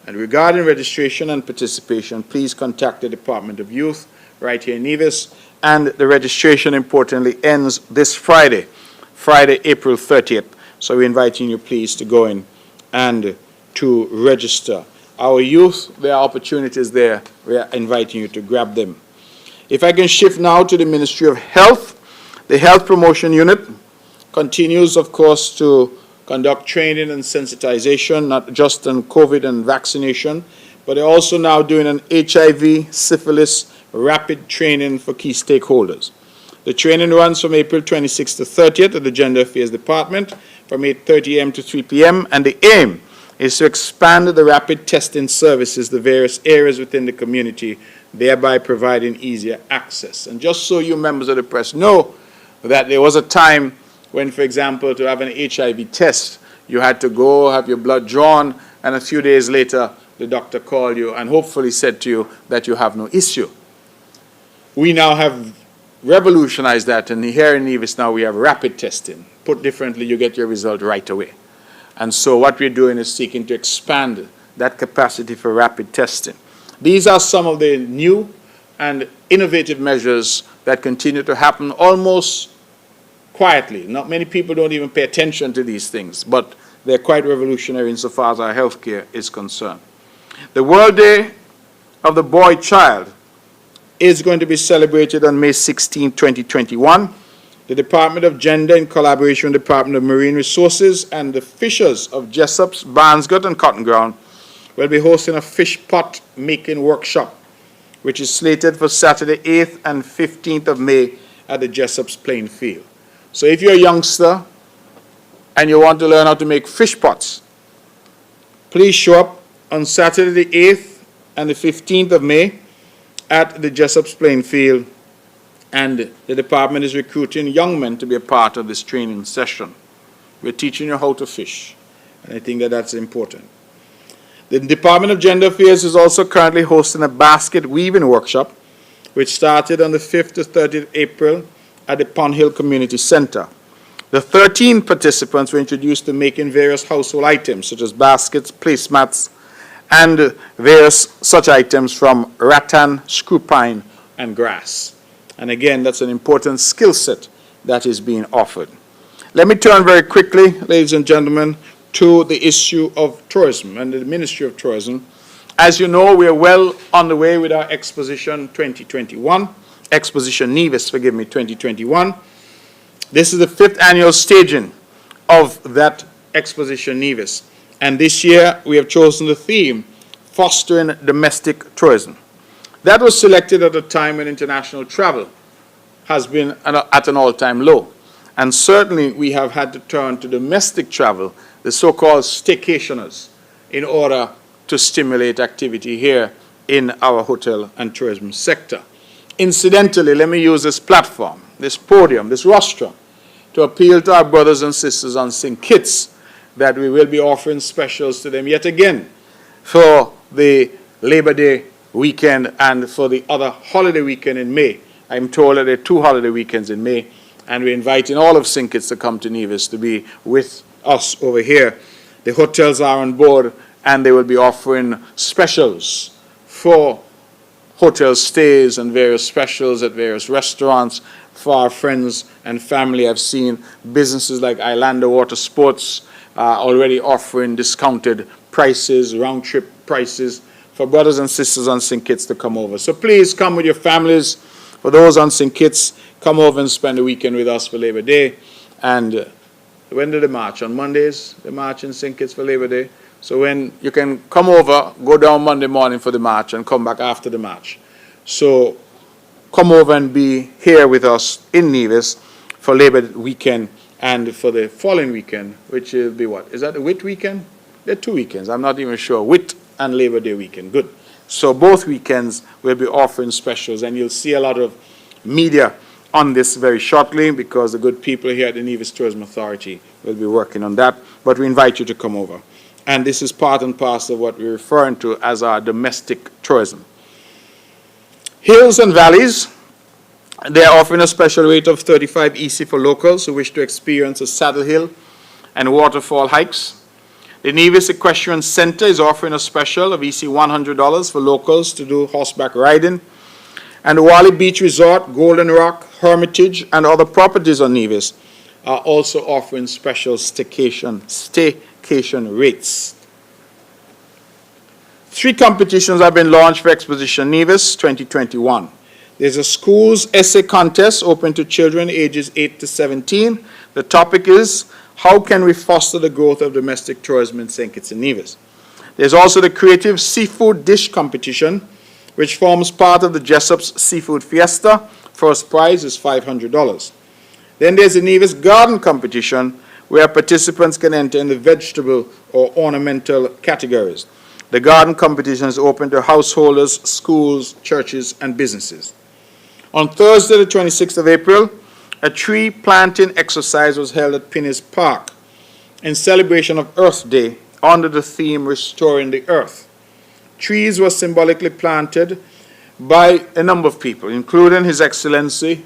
and regarding registration and participation, please contact the Department of Youth right here in Nevis. And the registration, importantly, ends this Friday, April 30th. So we're inviting you, please, to go in and to register. Our youth, there are opportunities there. We are inviting you to grab them. If I can shift now to the Ministry of Health, the Health Promotion Unit continues, of course, to conduct training and sensitization, not just on COVID and vaccination, but they're also now doing an HIV, syphilis, rapid training for key stakeholders. The training runs from April 26th to 30th at the Gender Affairs Department from 8:30 a.m. to 3 p.m. And the aim is to expand the rapid testing services to various areas within the community, thereby providing easier access. And just so you members of the press know that there was a time when, for example, to have an HIV test, you had to go have your blood drawn, and a few days later, the doctor called you and hopefully said to you that you have no issue. We now have revolutionized that, and here in Nevis now we have rapid testing. Put differently, you get your result right away. And so what we're doing is seeking to expand that capacity for rapid testing. These are some of the new and innovative measures that continue to happen almost quietly. Not many people don't even pay attention to these things, but they're quite revolutionary insofar as our healthcare is concerned. The World Day of the Boy Child is going to be celebrated on May 16, 2021. The Department of Gender, in collaboration with the Department of Marine Resources and the fishers of Jessops, Barnsgut, and Cotton Ground, will be hosting a fish pot making workshop, which is slated for Saturday 8th and 15th of May at the Jessops playing field. So if you're a youngster and you want to learn how to make fish pots, please show up on Saturday the 8th and the 15th of May at the Jessops playing field, and the department is recruiting young men to be a part of this training session. We're teaching you how to fish, and I think that that's important. The Department of Gender Affairs is also currently hosting a basket weaving workshop, which started on the 5th to 30th April at the Pond Hill Community Center. The 13 participants were introduced to making various household items, such as baskets, placemats, and various such items from rattan, screw pine, and grass. And again, that's an important skill set that is being offered. Let me turn very quickly, ladies and gentlemen, to the issue of tourism and the Ministry of Tourism. As you know, we are well on the way with our Exposition 2021, Exposition Nevis, 2021. This is the 5th annual staging of that Exposition Nevis. And this year, we have chosen the theme, Fostering Domestic Tourism. That was selected at a time when international travel has been at an all-time low. And certainly, we have had to turn to domestic travel, the so-called staycationers, in order to stimulate activity here in our hotel and tourism sector. Incidentally, let me use this platform, this podium, this rostrum, to appeal to our brothers and sisters on St. Kitts that we will be offering specials to them yet again for the Labor Day weekend and for the other holiday weekend in May. I'm told that there are 2 holiday weekends in May, and we're inviting all of St. Kitts to come to Nevis to be with us over here. The hotels are on board, and they will be offering specials for hotel stays and various specials at various restaurants for our friends and family. I've seen businesses like Islander Water Sports already offering discounted prices, round-trip prices for brothers and sisters on St. Kitts to come over. So please come with your families. For those on St. Kitts, come over and spend the weekend with us for Labor Day. And when do they march? On Mondays, they march in St. Kitts for Labor Day. So when you can come over, go down Monday morning for the march and come back after the march. So come over and be here with us in Nevis for Labor weekend and for the following weekend, which will be what? Is that the Whit weekend? There are 2 weekends. I'm not even sure. Whit and Labor Day weekend. Good. So both weekends we'll be offering specials, and you'll see a lot of media on this very shortly because the good people here at the Nevis Tourism Authority will be working on that. But we invite you to come over. And this is part and parcel of what we're referring to as our domestic tourism. Hills and valleys, they are offering a special rate of 35 EC for locals who wish to experience a saddle hill and waterfall hikes. The Nevis Equestrian Center is offering a special of EC $100 for locals to do horseback riding. And the Wally Beach Resort, Golden Rock, Hermitage, and other properties on Nevis are also offering special staycation rates. 3 competitions have been launched for Exposition Nevis 2021. There's a schools essay contest open to children ages 8 to 17. The topic is, how can we foster the growth of domestic tourism in St. Kitts and Nevis? There's also the Creative Seafood Dish Competition, which forms part of the Jessup's Seafood Fiesta. First prize is $500. Then there's the Nevis Garden Competition, where participants can enter in the vegetable or ornamental categories. The garden competition is open to householders, schools, churches, and businesses. On Thursday, the 26th of April, a tree planting exercise was held at Pinnis Park in celebration of Earth Day under the theme Restoring the Earth. Trees were symbolically planted by a number of people, including His Excellency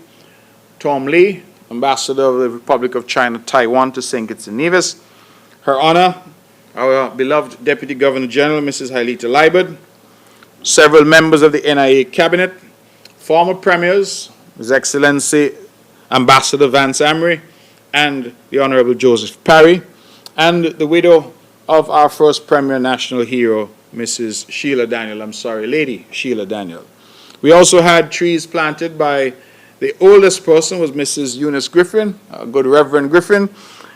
Tom Lee, Ambassador of the Republic of China, Taiwan to St. Kitts and Nevis. Her Honor, our beloved Deputy Governor General, Mrs. Hailita Liebert, several members of the NIA Cabinet, former Premiers, His Excellency Ambassador Vance Amory, and the Honorable Joseph Parry, and the widow of our first Premier National Hero, Mrs. Sheila Daniel, Lady Sheila Daniel. We also had trees planted by the oldest person was Mrs. Eunice Griffin, good Reverend Griffin.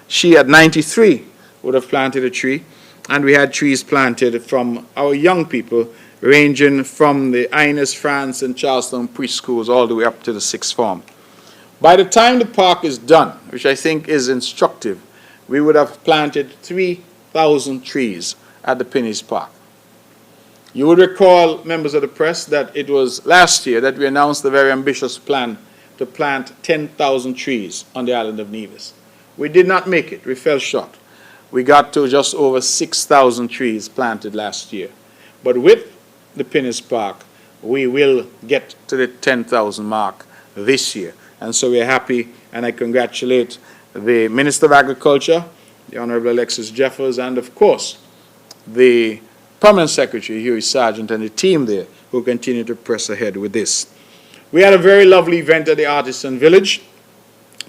She at 93 would have planted a tree. And we had trees planted from our young people, ranging from the Ines, France, and Charlestown preschools all the way up to the 6th form. By the time the park is done, which I think is instructive, we would have planted 3,000 trees at the Pinnis Park. You would recall, members of the press, that it was last year that we announced the very ambitious plan to plant 10,000 trees on the island of Nevis. We did not make it. We fell short. We got to just over 6,000 trees planted last year. But with the Pinnis Park, we will get to the 10,000 mark this year. And so we're happy, and I congratulate the Minister of Agriculture, the Honorable Alexis Jeffers, and of course, the Permanent Secretary, Huey Sargent, and the team there who continue to press ahead with this. We had a very lovely event at the Artisan Village.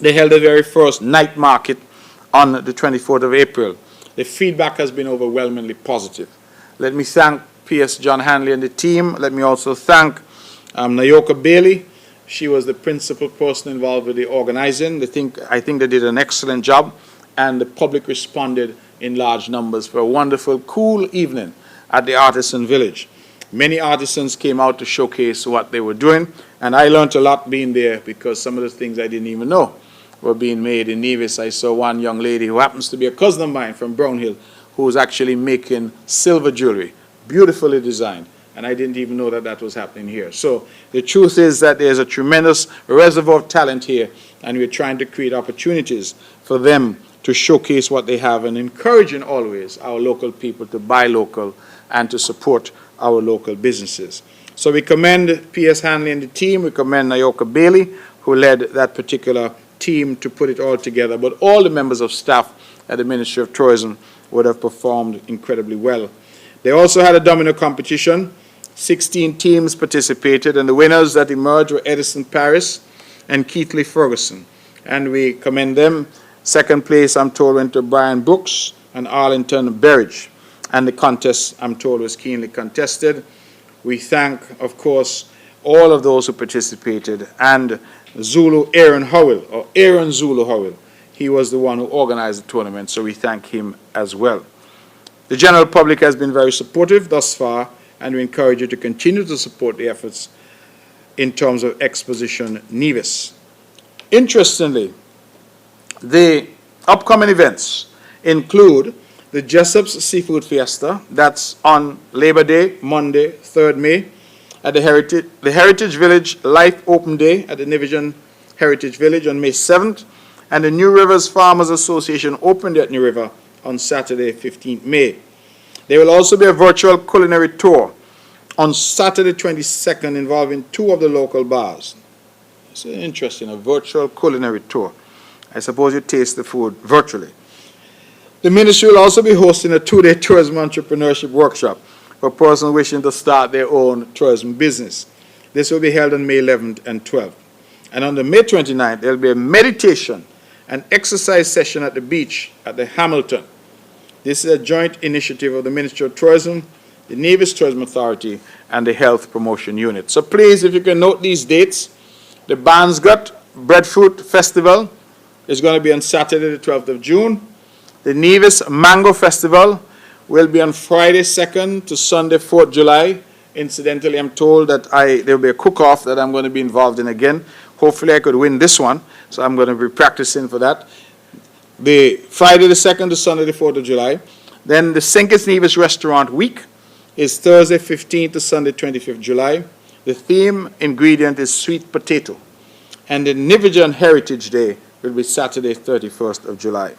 They held the very first night market on the 24th of April. The feedback has been overwhelmingly positive. Let me thank P.S. John Hanley and the team. Let me also thank Nayoka Bailey. She was the principal person involved with the organizing. I think they did an excellent job, and the public responded in large numbers for a wonderful, cool evening at the Artisan Village. Many artisans came out to showcase what they were doing, and I learned a lot being there because some of the things I didn't even know were being made in Nevis. I saw one young lady who happens to be a cousin of mine from Brownhill who was actually making silver jewelry, beautifully designed, and I didn't even know that that was happening here. So the truth is that there's a tremendous reservoir of talent here, and we're trying to create opportunities for them to showcase what they have and encouraging always our local people to buy local and to support our local businesses. So we commend P.S. Hanley and the team. We commend Nayoka Bailey, who led that particular team to put it all together. But all the members of staff at the Ministry of Tourism would have performed incredibly well. They also had a domino competition. 16 teams participated, and the winners that emerged were Edison Paris and Keithley Ferguson. And we commend them. Second place, I'm told, went to Brian Brooks and Arlington Berridge. And the contest, I'm told, was keenly contested. We thank, of course, all of those who participated, and Zulu Aaron Howell, or Aaron Zulu Howell. He was the one who organized the tournament, so we thank him as well. The general public has been very supportive thus far, and we encourage you to continue to support the efforts in terms of Exposition Nevis. Interestingly, the upcoming events include the Jessup's Seafood Fiesta. That's on Labor Day, Monday, 3rd May, at the Heritage Village Life Open Day at the Heritage Village on May 7th, and the New Rivers Farmers Association opened at New River on Saturday, 15th May. There will also be a virtual culinary tour on Saturday, 22nd, involving 2 of the local bars. It's interesting, a virtual culinary tour. I suppose you taste the food virtually. The ministry will also be hosting a 2-day tourism entrepreneurship workshop for persons wishing to start their own tourism business. This will be held on May 11th and 12th. And on the May 29th, there will be a meditation and exercise session at the beach at the Hamilton. This is a joint initiative of the Ministry of Tourism, the Nevis Tourism Authority, and the Health Promotion Unit. So please, if you can note these dates, the Barnsgut Breadfruit Festival is going to be on Saturday, the 12th of June. The Nevis Mango Festival will be on Friday 2nd to Sunday 4th July. Incidentally, I'm told that there will be a cook-off that I'm going to be involved in again. Hopefully I could win this one, so I'm going to be practicing for that. The Friday the 2nd to Sunday the 4th of July. Then the St. Kitts Nevis Restaurant Week is Thursday 15th to Sunday 25th July. The theme ingredient is sweet potato. And the Nivijan Heritage Day will be Saturday 31st of July.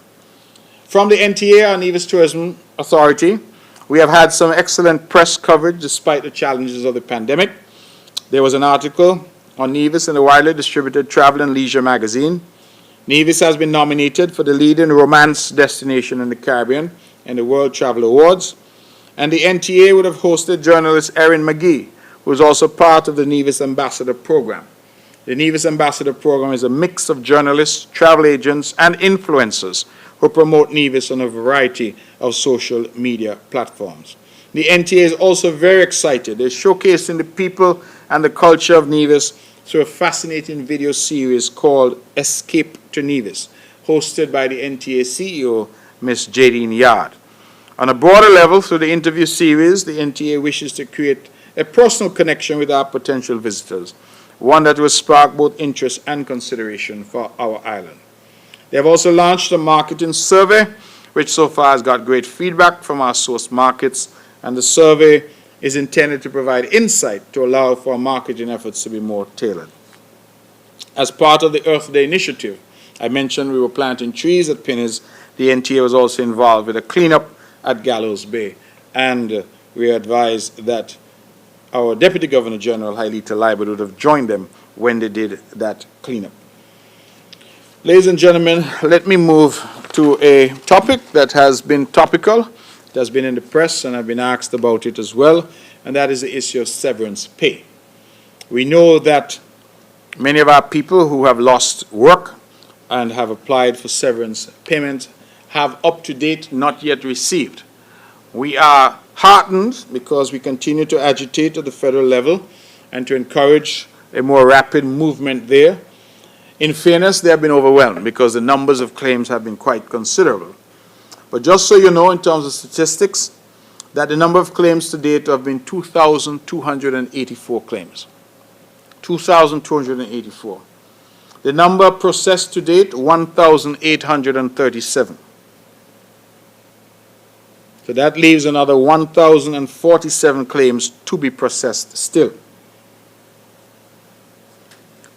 From the NTA, our Nevis Tourism Authority, we have had some excellent press coverage despite the challenges of the pandemic. There was an article on Nevis in the widely distributed Travel and Leisure magazine. Nevis has been nominated for the leading romance destination in the Caribbean in the World Travel Awards. And the NTA would have hosted journalist Erin McGee, who is also part of the Nevis Ambassador Program. The Nevis Ambassador Program is a mix of journalists, travel agents, and influencers who promote Nevis on a variety of social media platforms. The NTA is also very excited. They're showcasing the people and the culture of Nevis through a fascinating video series called Escape to Nevis, hosted by the NTA CEO, Ms. Jadine Yard. On a broader level, through the interview series, the NTA wishes to create a personal connection with our potential visitors, one that will spark both interest and consideration for our island. They have also launched a marketing survey, which so far has got great feedback from our source markets, and the survey is intended to provide insight to allow for our marketing efforts to be more tailored. As part of the Earth Day initiative, I mentioned we were planting trees at Pinnies. The NTA was also involved with a cleanup at Gallows Bay, and we advised that our Deputy Governor General, Hailita Liebert, would have joined them when they did that cleanup. Ladies and gentlemen, let me move to a topic that has been topical. It has been in the press, and I've been asked about it as well, and that is the issue of severance pay. We know that many of our people who have lost work and have applied for severance payment have up to date not yet received. We are heartened because we continue to agitate at the federal level and to encourage a more rapid movement there. In fairness, they have been overwhelmed because the numbers of claims have been quite considerable. But just so you know, in terms of statistics, that the number of claims to date have been 2,284 claims. 2,284. The number processed to date, 1,837. So that leaves another 1,047 claims to be processed still.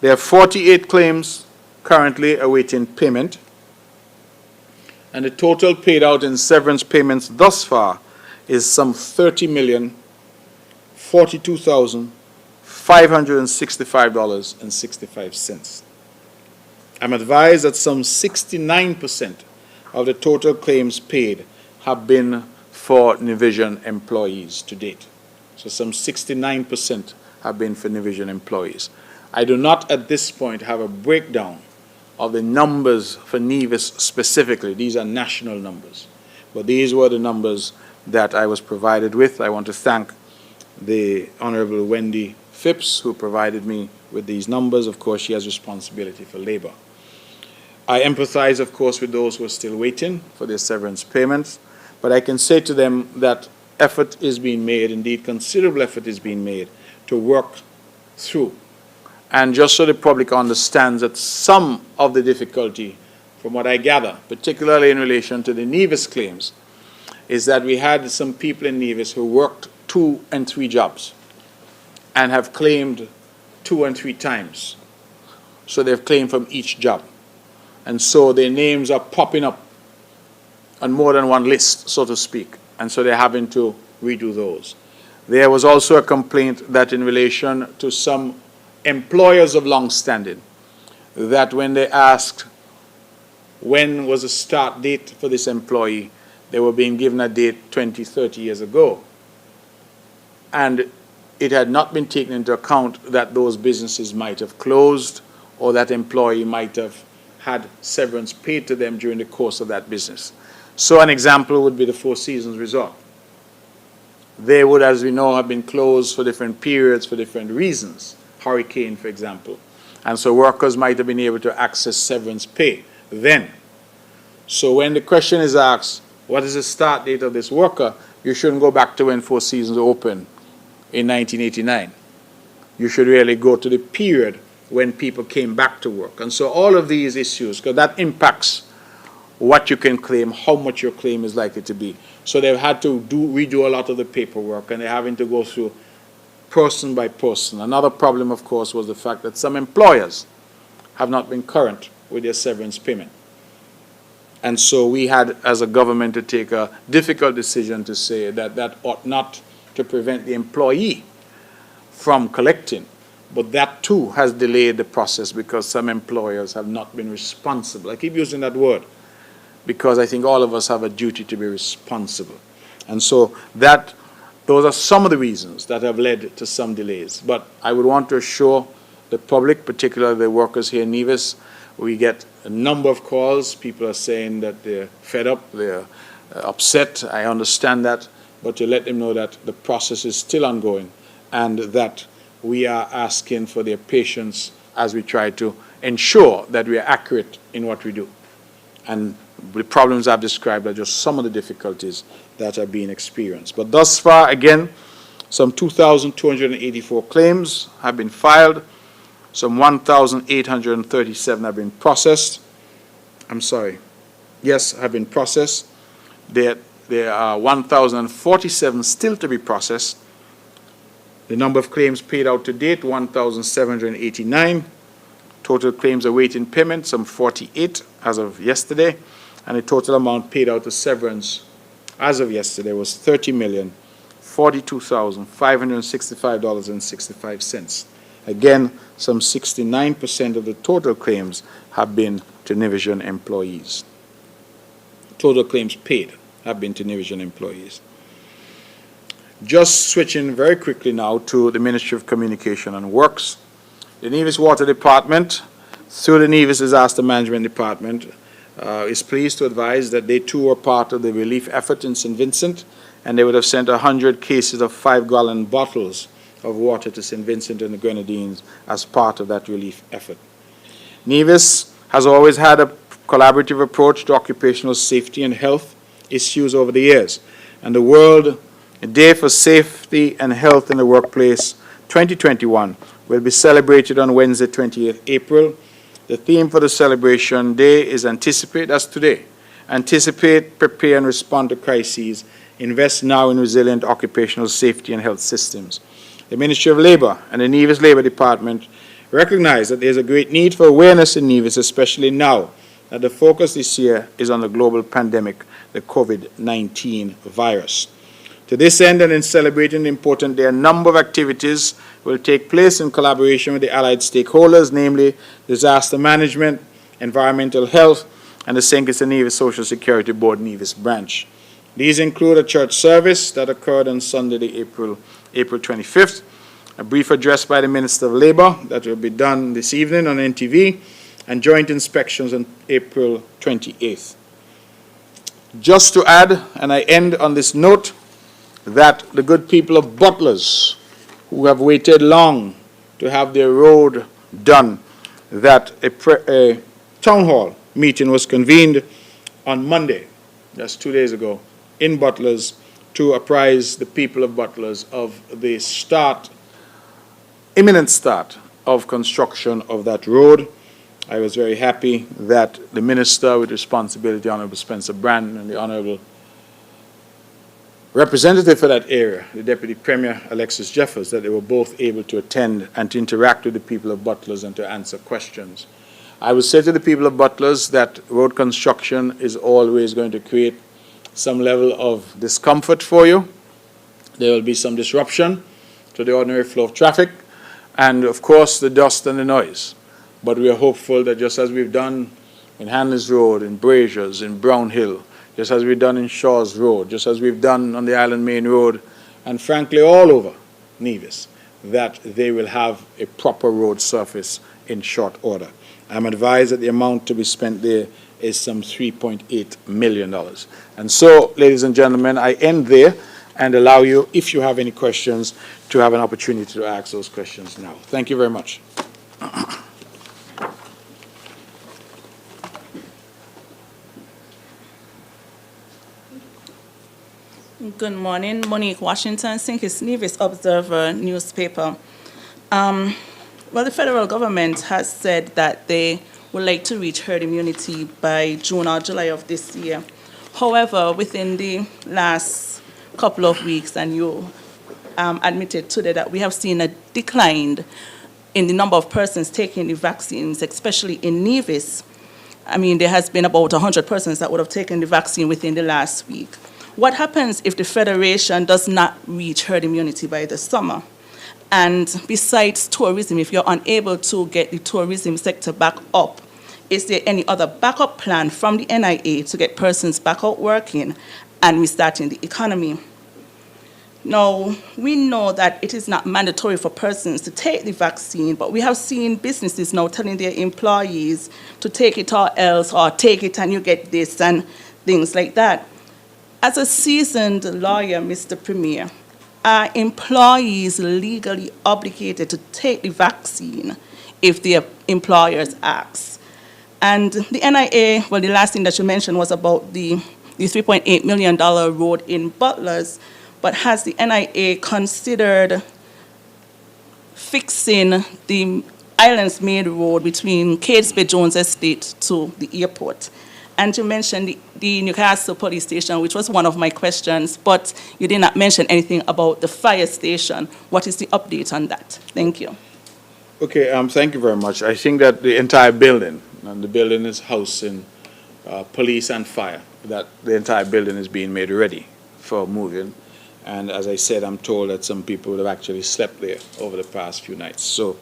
There are 48 claims currently awaiting payment, and the total paid out in severance payments thus far is some $30,042,565.65. I'm advised that some 69% of the total claims paid have been for Nivision employees to date. So some 69% have been for Nivision employees. I do not at this point have a breakdown of the numbers for Nevis specifically. These are national numbers. But these were the numbers that I was provided with. I want to thank the Honorable Wendy Phipps, who provided me with these numbers. Of course, she has responsibility for labor. I empathize, of course, with those who are still waiting for their severance payments. But I can say to them that effort is being made, indeed considerable effort is being made to work through. And just so the public understands that some of the difficulty, from what I gather, particularly in relation to the Nevis claims, is that we had some people in Nevis who worked 2 and 3 jobs and have claimed 2 and 3 times. So they've claimed from each job. And so their names are popping up on more than one list, so to speak. And so they're having to redo those. There was also a complaint that in relation to some employers of long standing, that when they asked when was the start date for this employee, they were being given a date 20, 30 years ago. And it had not been taken into account that those businesses might have closed, or that employee might have had severance paid to them during the course of that business. So an example would be the Four Seasons Resort. They would, as we know, have been closed for different periods for different reasons. Hurricane, for example. And so workers might have been able to access severance pay then. So when the question is asked, what is the start date of this worker, you shouldn't go back to when Four Seasons opened in 1989. You should really go to the period when people came back to work. And so all of these issues, because that impacts what you can claim, how much your claim is likely to be. So they've had to redo a lot of the paperwork, and they're having to go through person by person. Another problem, of course, was the fact that some employers have not been current with their severance payment. And so we had, as a government, to take a difficult decision to say that that ought not to prevent the employee from collecting. But that, too, has delayed the process because some employers have not been responsible. I keep using that word because I think all of us have a duty to be responsible. And so those are some of the reasons that have led to some delays. But I would want to assure the public, particularly the workers here in Nevis, we get a number of calls. People are saying that they're fed up, they're upset. I understand that. But to let them know that the process is still ongoing and that we are asking for their patience as we try to ensure that we are accurate in what we do. And the problems I've described are just some of the difficulties that are being experienced. But thus far, again, some 2,284 claims have been filed. Some 1,837 have been processed. Have been processed. There are 1,047 still to be processed. The number of claims paid out to date, 1,789. Total claims awaiting payment, some 48 as of yesterday. And the total amount paid out to severance as of yesterday was $30,042,565.65. Again, some 69% of the total claims have been to Nivision employees. Total claims paid have been to Nivision employees. Just switching very quickly now to the Ministry of Communication and Works. The Nevis Water Department, through the Nevis Disaster Management Department, is pleased to advise that they too are part of the relief effort in St. Vincent, and they would have sent 100 cases of 5-gallon bottles of water to St. Vincent and the Grenadines as part of that relief effort. Nevis has always had a collaborative approach to occupational safety and health issues over the years, and the World Day for Safety and Health in the Workplace 2021 will be celebrated on Wednesday, 28th April. The theme for the celebration day is Anticipate, that's today. Anticipate, prepare, and respond to crises. Invest now in resilient occupational safety and health systems. The Ministry of Labour and the Nevis Labour Department recognize that there is a great need for awareness in Nevis, especially now that the focus this year is on the global pandemic, the COVID-19 virus. To this end, and in celebrating the important day, a number of activities will take place in collaboration with the allied stakeholders, namely disaster management, environmental health, and the St. Kitts and Nevis Social Security Board Nevis branch. These include a church service that occurred on Sunday, April 25th, a brief address by the Minister of Labour that will be done this evening on NTV, and joint inspections on April 28th. Just to add, and I end on this note, that the good people of Butlers, who have waited long to have their road done, that a town hall meeting was convened on Monday, that's 2 days ago, in Butlers to apprise the people of Butlers of the imminent start of construction of that road. I was very happy that the Minister with responsibility, Honourable Spencer Brand, and the Honourable representative for that area, the Deputy Premier Alexis Jeffers, that they were both able to attend and to interact with the people of Butlers and to answer questions. I would say to the people of Butlers that road construction is always going to create some level of discomfort for you. There will be some disruption to the ordinary flow of traffic, and of course the dust and the noise. But we are hopeful that just as we've done in Hanley's Road, in Braziers, in Brown Hill, just as we've done in Shaw's Road, just as we've done on the Island Main Road, and frankly all over Nevis, that they will have a proper road surface in short order. I'm advised that the amount to be spent there is some $3.8 million. And so, ladies and gentlemen, I end there and allow you, if you have any questions, to have an opportunity to ask those questions now. Thank you very much. Good morning, Monique Washington, St. Kitts Nevis Observer newspaper. Well, the federal government has said that they would like to reach herd immunity by June or July of this year. However, within the last couple of weeks, and you admitted today that we have seen a decline in the number of persons taking the vaccines, especially in Nevis. I mean, there has been about 100 persons that would have taken the vaccine within the last week. What happens if the Federation does not reach herd immunity by the summer? And besides tourism, if you're unable to get the tourism sector back up, is there any other backup plan from the NIA to get persons back out working and restarting the economy? Now, we know that it is not mandatory for persons to take the vaccine, but we have seen businesses now telling their employees to take it or else, or take it and you get this and things like that. As a seasoned lawyer, Mr. Premier, are employees legally obligated to take the vaccine if their employers ask? And the NIA, well, the last thing that you mentioned was about the $3.8 million road in Butlers, but has the NIA considered fixing the Islands Main Road between Catesby Jones Estate to the airport? And you mentioned the Newcastle police station, which was one of my questions, but you did not mention anything about the fire station. What is the update on that? Thank you. Okay, thank you very much. I think that the entire building, and the building is housing police and fire, that the entire building is being made ready for moving. And as I said, I'm told that some people have actually slept there over the past few nights. So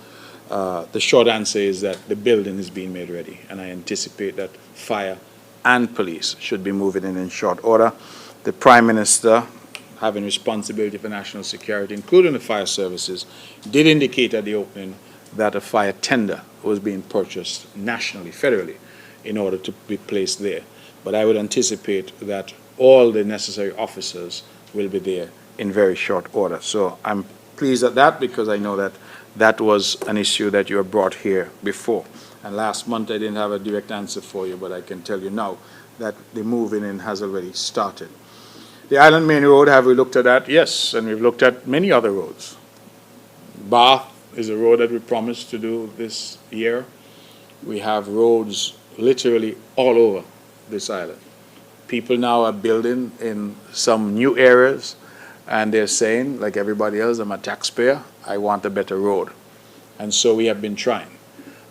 the short answer is that the building is being made ready, and I anticipate that fire and police should be moving in short order. The Prime Minister, having responsibility for national security, including the fire services, did indicate at the opening that a fire tender was being purchased nationally, federally, in order to be placed there. But I would anticipate that all the necessary officers will be there in very short order. So I'm pleased at that, because I know that that was an issue that you have brought here before. And last month I didn't have a direct answer for you, but I can tell you now that the moving in has already started. The Island Main Road, have we looked at that? Yes, and we've looked at many other roads. Bath is a road that we promised to do this year. We have roads literally all over this island. People now are building in some new areas, and they're saying, like everybody else, I'm a taxpayer, I want a better road. And so we have been trying.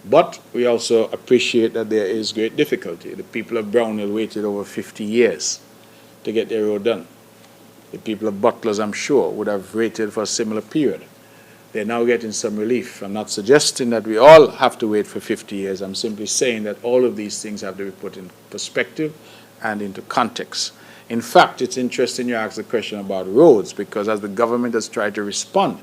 But we also appreciate that there is great difficulty. The people of Brown Hill waited over 50 years to get their road done. The people of Butlers, I'm sure, would have waited for a similar period. They're now getting some relief. I'm not suggesting that we all have to wait for 50 years. I'm simply saying that all of these things have to be put in perspective and into context. In fact, it's interesting you ask the question about roads, because as the government has tried to respond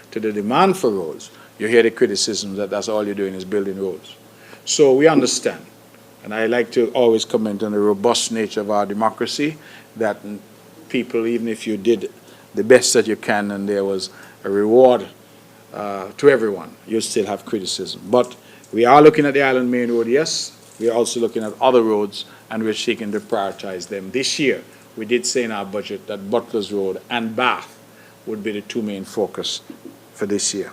to the demand for roads, you hear the criticism that that's all you're doing is building roads. So we understand, and I like to always comment on the robust nature of our democracy, that people, even if you did the best that you can and there was a reward to everyone, you still have criticism. But we are looking at the Island Main Road, yes. We are also looking at other roads, and we're seeking to prioritize them. This year, we did say in our budget that Butlers Road and Bath would be the two main focus for this year.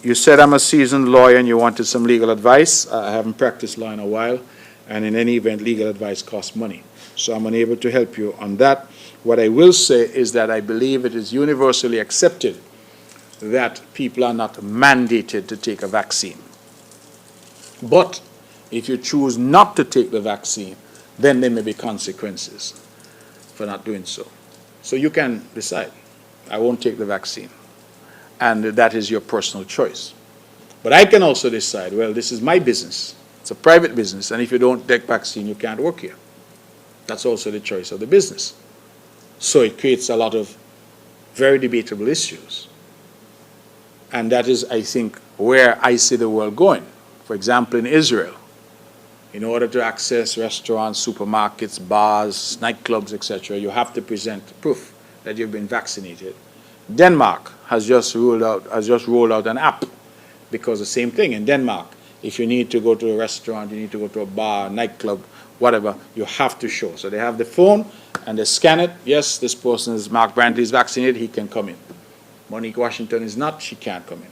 You said I'm a seasoned lawyer and you wanted some legal advice. I haven't practiced law in a while, and in any event, legal advice costs money. So I'm unable to help you on that. What I will say is that I believe it is universally accepted that people are not mandated to take a vaccine. But if you choose not to take the vaccine, then there may be consequences for not doing so. So you can decide, I won't take the vaccine. And that is your personal choice. But I can also decide, well, this is my business. It's a private business, and if you don't take vaccine, you can't work here. That's also the choice of the business. So it creates a lot of very debatable issues. And that is, I think, where I see the world going. For example, in Israel, in order to access restaurants, supermarkets, bars, nightclubs, etc., you have to present proof that you've been vaccinated. Denmark has just rolled out an app, because the same thing in Denmark. If you need to go to a restaurant, you need to go to a bar, nightclub, whatever, you have to show. So they have the phone and they scan it. Yes, this person is Mark Brantley is vaccinated, he can come in. Monique Washington is not, she can't come in.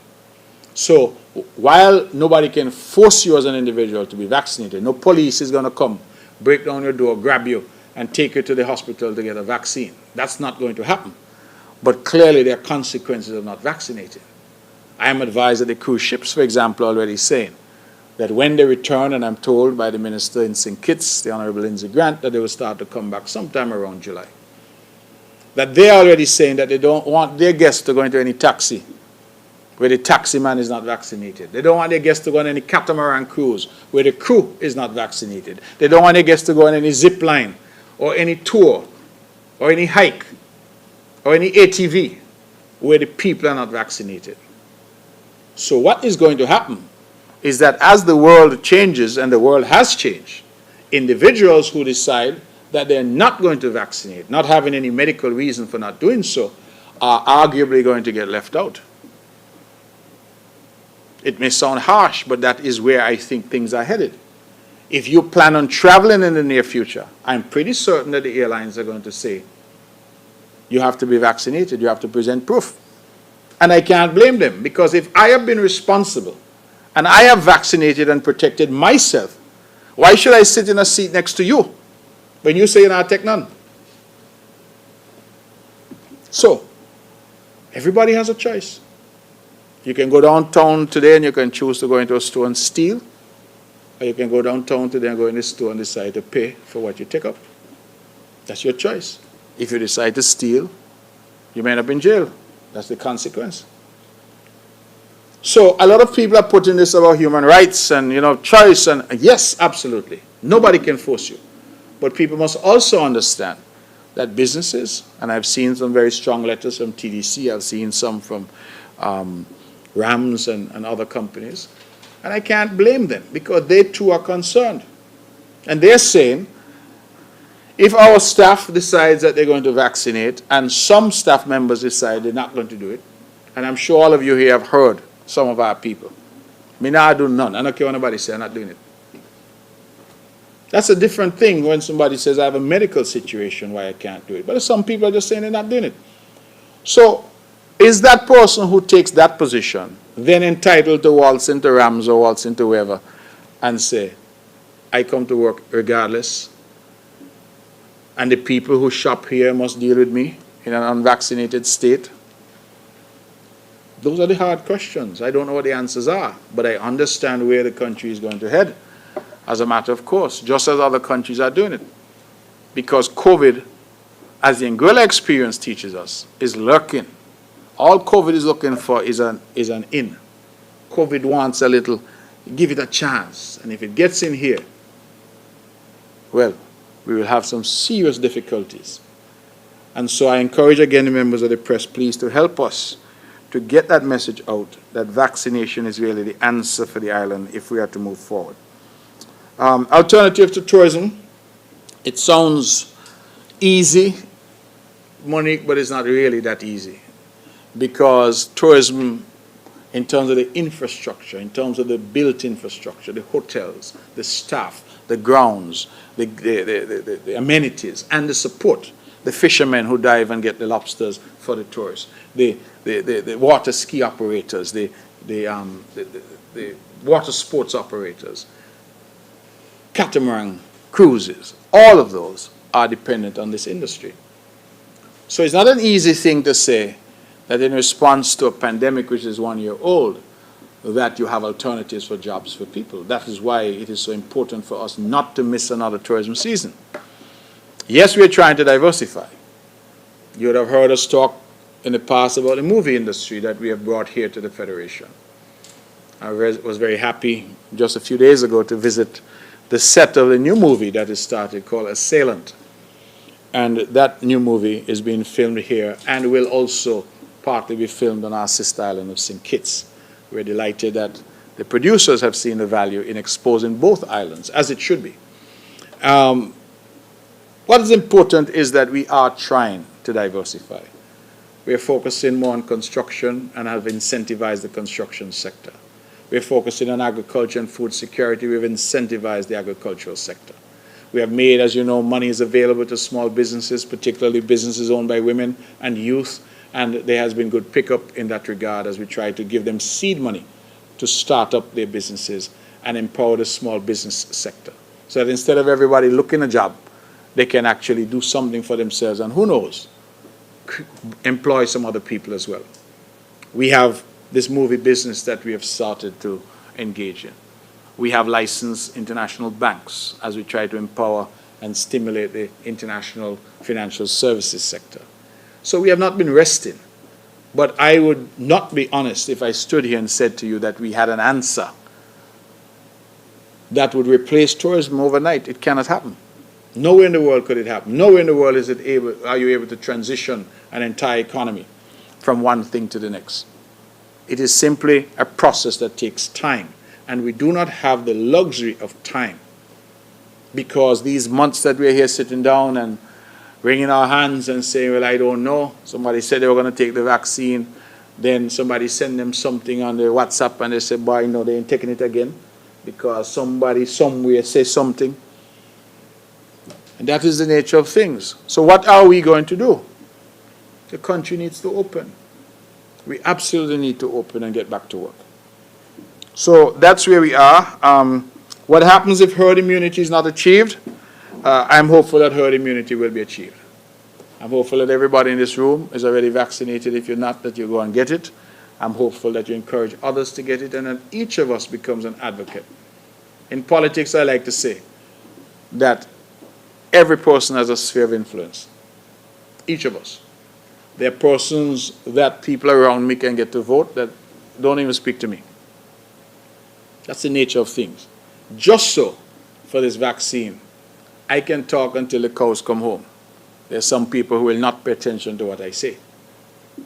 So while nobody can force you as an individual to be vaccinated, no police is going to come, break down your door, grab you, and take you to the hospital to get a vaccine. That's not going to happen. But clearly there are consequences of not vaccinating. I am advised that the cruise ships, for example, already saying that when they return, and I'm told by the minister in St. Kitts, the Honorable Lindsey Grant, that they will start to come back sometime around July. That they are already saying that they don't want their guests to go into any taxi where the taxi man is not vaccinated. They don't want their guests to go on any catamaran cruise where the crew is not vaccinated. They don't want their guests to go on any zip line or any tour or any hike or any ATV where the people are not vaccinated. So what is going to happen is that as the world changes, and the world has changed, individuals who decide that they're not going to vaccinate, not having any medical reason for not doing so, are arguably going to get left out. It may sound harsh, but that is where I think things are headed. If you plan on traveling in the near future, I'm pretty certain that the airlines are going to say, you have to be vaccinated, you have to present proof. And I can't blame them, because if I have been responsible and I have vaccinated and protected myself, why should I sit in a seat next to you when you say you're not take none? So, everybody has a choice. You can go downtown today and you can choose to go into a store and steal, or you can go downtown today and go in the store and decide to pay for what you take up. That's your choice. If you decide to steal, you may end up in jail. That's the consequence. So a lot of people are putting this about human rights and, choice, and yes, absolutely. Nobody can force you. But people must also understand that businesses, and I've seen some very strong letters from TDC, I've seen some from Rams and other companies, and I can't blame them, because they too are concerned. And they're saying, if our staff decides that they're going to vaccinate, and some staff members decide they're not going to do it, and I'm sure all of you here have heard some of our people, me not do none. I don't care what anybody says, I'm not doing it. That's a different thing when somebody says, I have a medical situation why I can't do it. But some people are just saying they're not doing it. So, is that person who takes that position then entitled to waltz into Rams or waltz into wherever and say, I come to work regardless, and the people who shop here must deal with me in an unvaccinated state? Those are the hard questions. I don't know what the answers are, but I understand where the country is going to head, as a matter of course, just as other countries are doing it. Because COVID, as the Anguilla experience teaches us, is lurking. All COVID is looking for is an in. COVID wants a little, give it a chance. And if it gets in here, well, we will have some serious difficulties. And so I encourage again the members of the press, please, to help us to get that message out, that vaccination is really the answer for the island if we are to move forward. Alternative to tourism, it sounds easy, Monique, but it's not really that easy. Because tourism, in terms of the infrastructure, in terms of the built infrastructure, the hotels, the staff, the grounds, the amenities, and the support, the fishermen who dive and get the lobsters for the tourists, the water ski operators, the water sports operators, catamaran cruises, all of those are dependent on this industry. So it's not an easy thing to say that in response to a pandemic which is 1 year old, that you have alternatives for jobs for people. That is why it is so important for us not to miss another tourism season. Yes, we're trying to diversify. You would have heard us talk in the past about the movie industry that we have brought here to the Federation. I was very happy just a few days ago to visit the set of the new movie that is started called Assailant. And that new movie is being filmed here and will also partly be filmed on our sister island of St. Kitts. We're delighted that the producers have seen the value in exposing both islands, as it should be. What is important is that we are trying to diversify. We're focusing more on construction and have incentivized the construction sector. We're focusing on agriculture and food security. We've incentivized the agricultural sector. We have made, as you know, money is available to small businesses, particularly businesses owned by women and youth, and there has been good pickup in that regard as we try to give them seed money to start up their businesses and empower the small business sector. So that instead of everybody looking a job, they can actually do something for themselves and who knows, employ some other people as well. We have this movie business that we have started to engage in. We have licensed international banks as we try to empower and stimulate the international financial services sector. So we have not been resting. But I would not be honest if I stood here and said to you that we had an answer that would replace tourism overnight. It cannot happen. Nowhere in the world could it happen. Nowhere in the world are you able to transition an entire economy from one thing to the next. It is simply a process that takes time. And we do not have the luxury of time because these months that we're here sitting down and wringing our hands and saying, well, I don't know. Somebody said they were going to take the vaccine. Then somebody sent them something on their WhatsApp and they said, boy, no, they ain't taking it again because somebody somewhere says something. And that is the nature of things. So what are we going to do? The country needs to open. We absolutely need to open and get back to work. So that's where we are. What happens if herd immunity is not achieved? I'm hopeful that herd immunity will be achieved. I'm hopeful that everybody in this room is already vaccinated. If you're not, that you go and get it. I'm hopeful that you encourage others to get it and that each of us becomes an advocate. In politics, I like to say that every person has a sphere of influence. Each of us. There are persons that people around me can get to vote that don't even speak to me. That's the nature of things. Just so, for this vaccine, I can talk until the cows come home. There are some people who will not pay attention to what I say.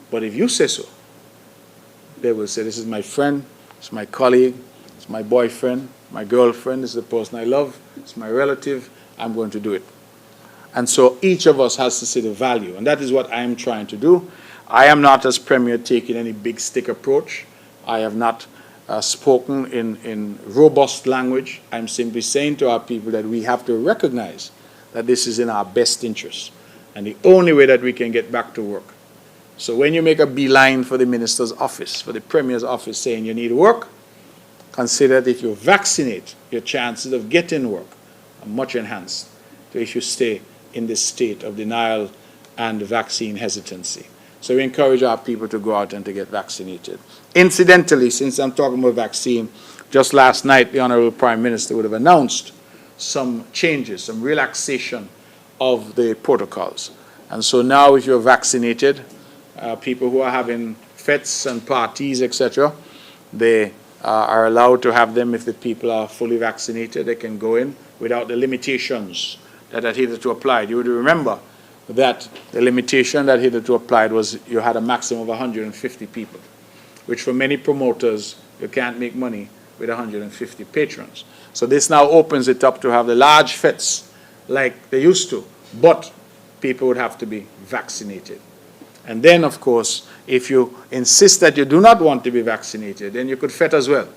But if you say so, they will say, this is my friend, it's my colleague, it's my boyfriend, my girlfriend, this is the person I love, it's my relative, I'm going to do it. And so each of us has to see the value, and that is what I am trying to do. I am not, as Premier, taking any big stick approach. I have not spoken in robust language. I'm simply saying to our people that we have to recognize that this is in our best interest, and the only way that we can get back to work. So when you make a beeline for the minister's office, for the Premier's office, saying you need work, consider that if you vaccinate, your chances of getting work are much enhanced to if you stay in this state of denial and vaccine hesitancy. So we encourage our people to go out and to get vaccinated. Incidentally, since I'm talking about vaccine, just last night the Honorable Prime Minister would have announced some changes, some relaxation of the protocols. And so now if you're vaccinated, people who are having fetes and parties, etc., they are allowed to have them if the people are fully vaccinated. They can go in without the limitations that had hitherto applied. You would remember that the limitation that hitherto applied was you had a maximum of 150 people, which for many promoters, you can't make money with 150 patrons. So this now opens it up to have the large fetes like they used to, but people would have to be vaccinated. And then, of course, if you insist that you do not want to be vaccinated, then you could fet as well,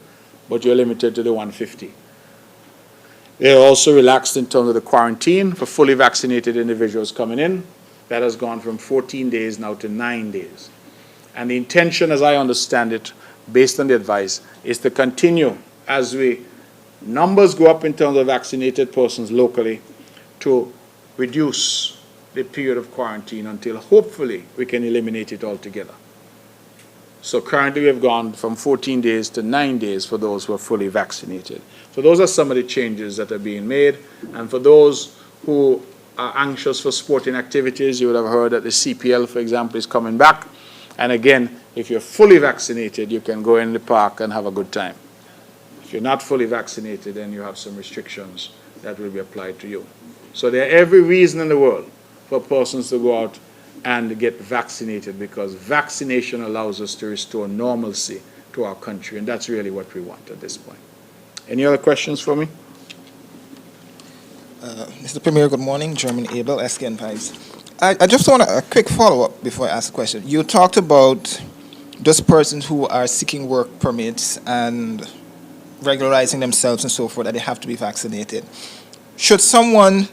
but you're limited to the 150. They're also relaxed in terms of the quarantine for fully vaccinated individuals coming in. That has gone from 14 days now to 9 days. And the intention, as I understand it, based on the advice, is to continue as numbers go up in terms of vaccinated persons locally to reduce the period of quarantine until hopefully we can eliminate it altogether. So currently we have gone from 14 days to 9 days for those who are fully vaccinated. So those are some of the changes that are being made. And for those who are anxious for sporting activities, you would have heard that the CPL, for example, is coming back. And again, if you're fully vaccinated, you can go in the park and have a good time. If you're not fully vaccinated, then you have some restrictions that will be applied to you. So there are every reason in the world for persons to go out and get vaccinated, because vaccination allows us to restore normalcy to our country, and that's really what we want at this point. Any other questions for me? Mr. Premier, good morning. German Abel, SKN Pipes. I just want a quick follow-up before I ask a question. You talked about those persons who are seeking work permits and regularizing themselves and so forth, that they have to be vaccinated. Should someone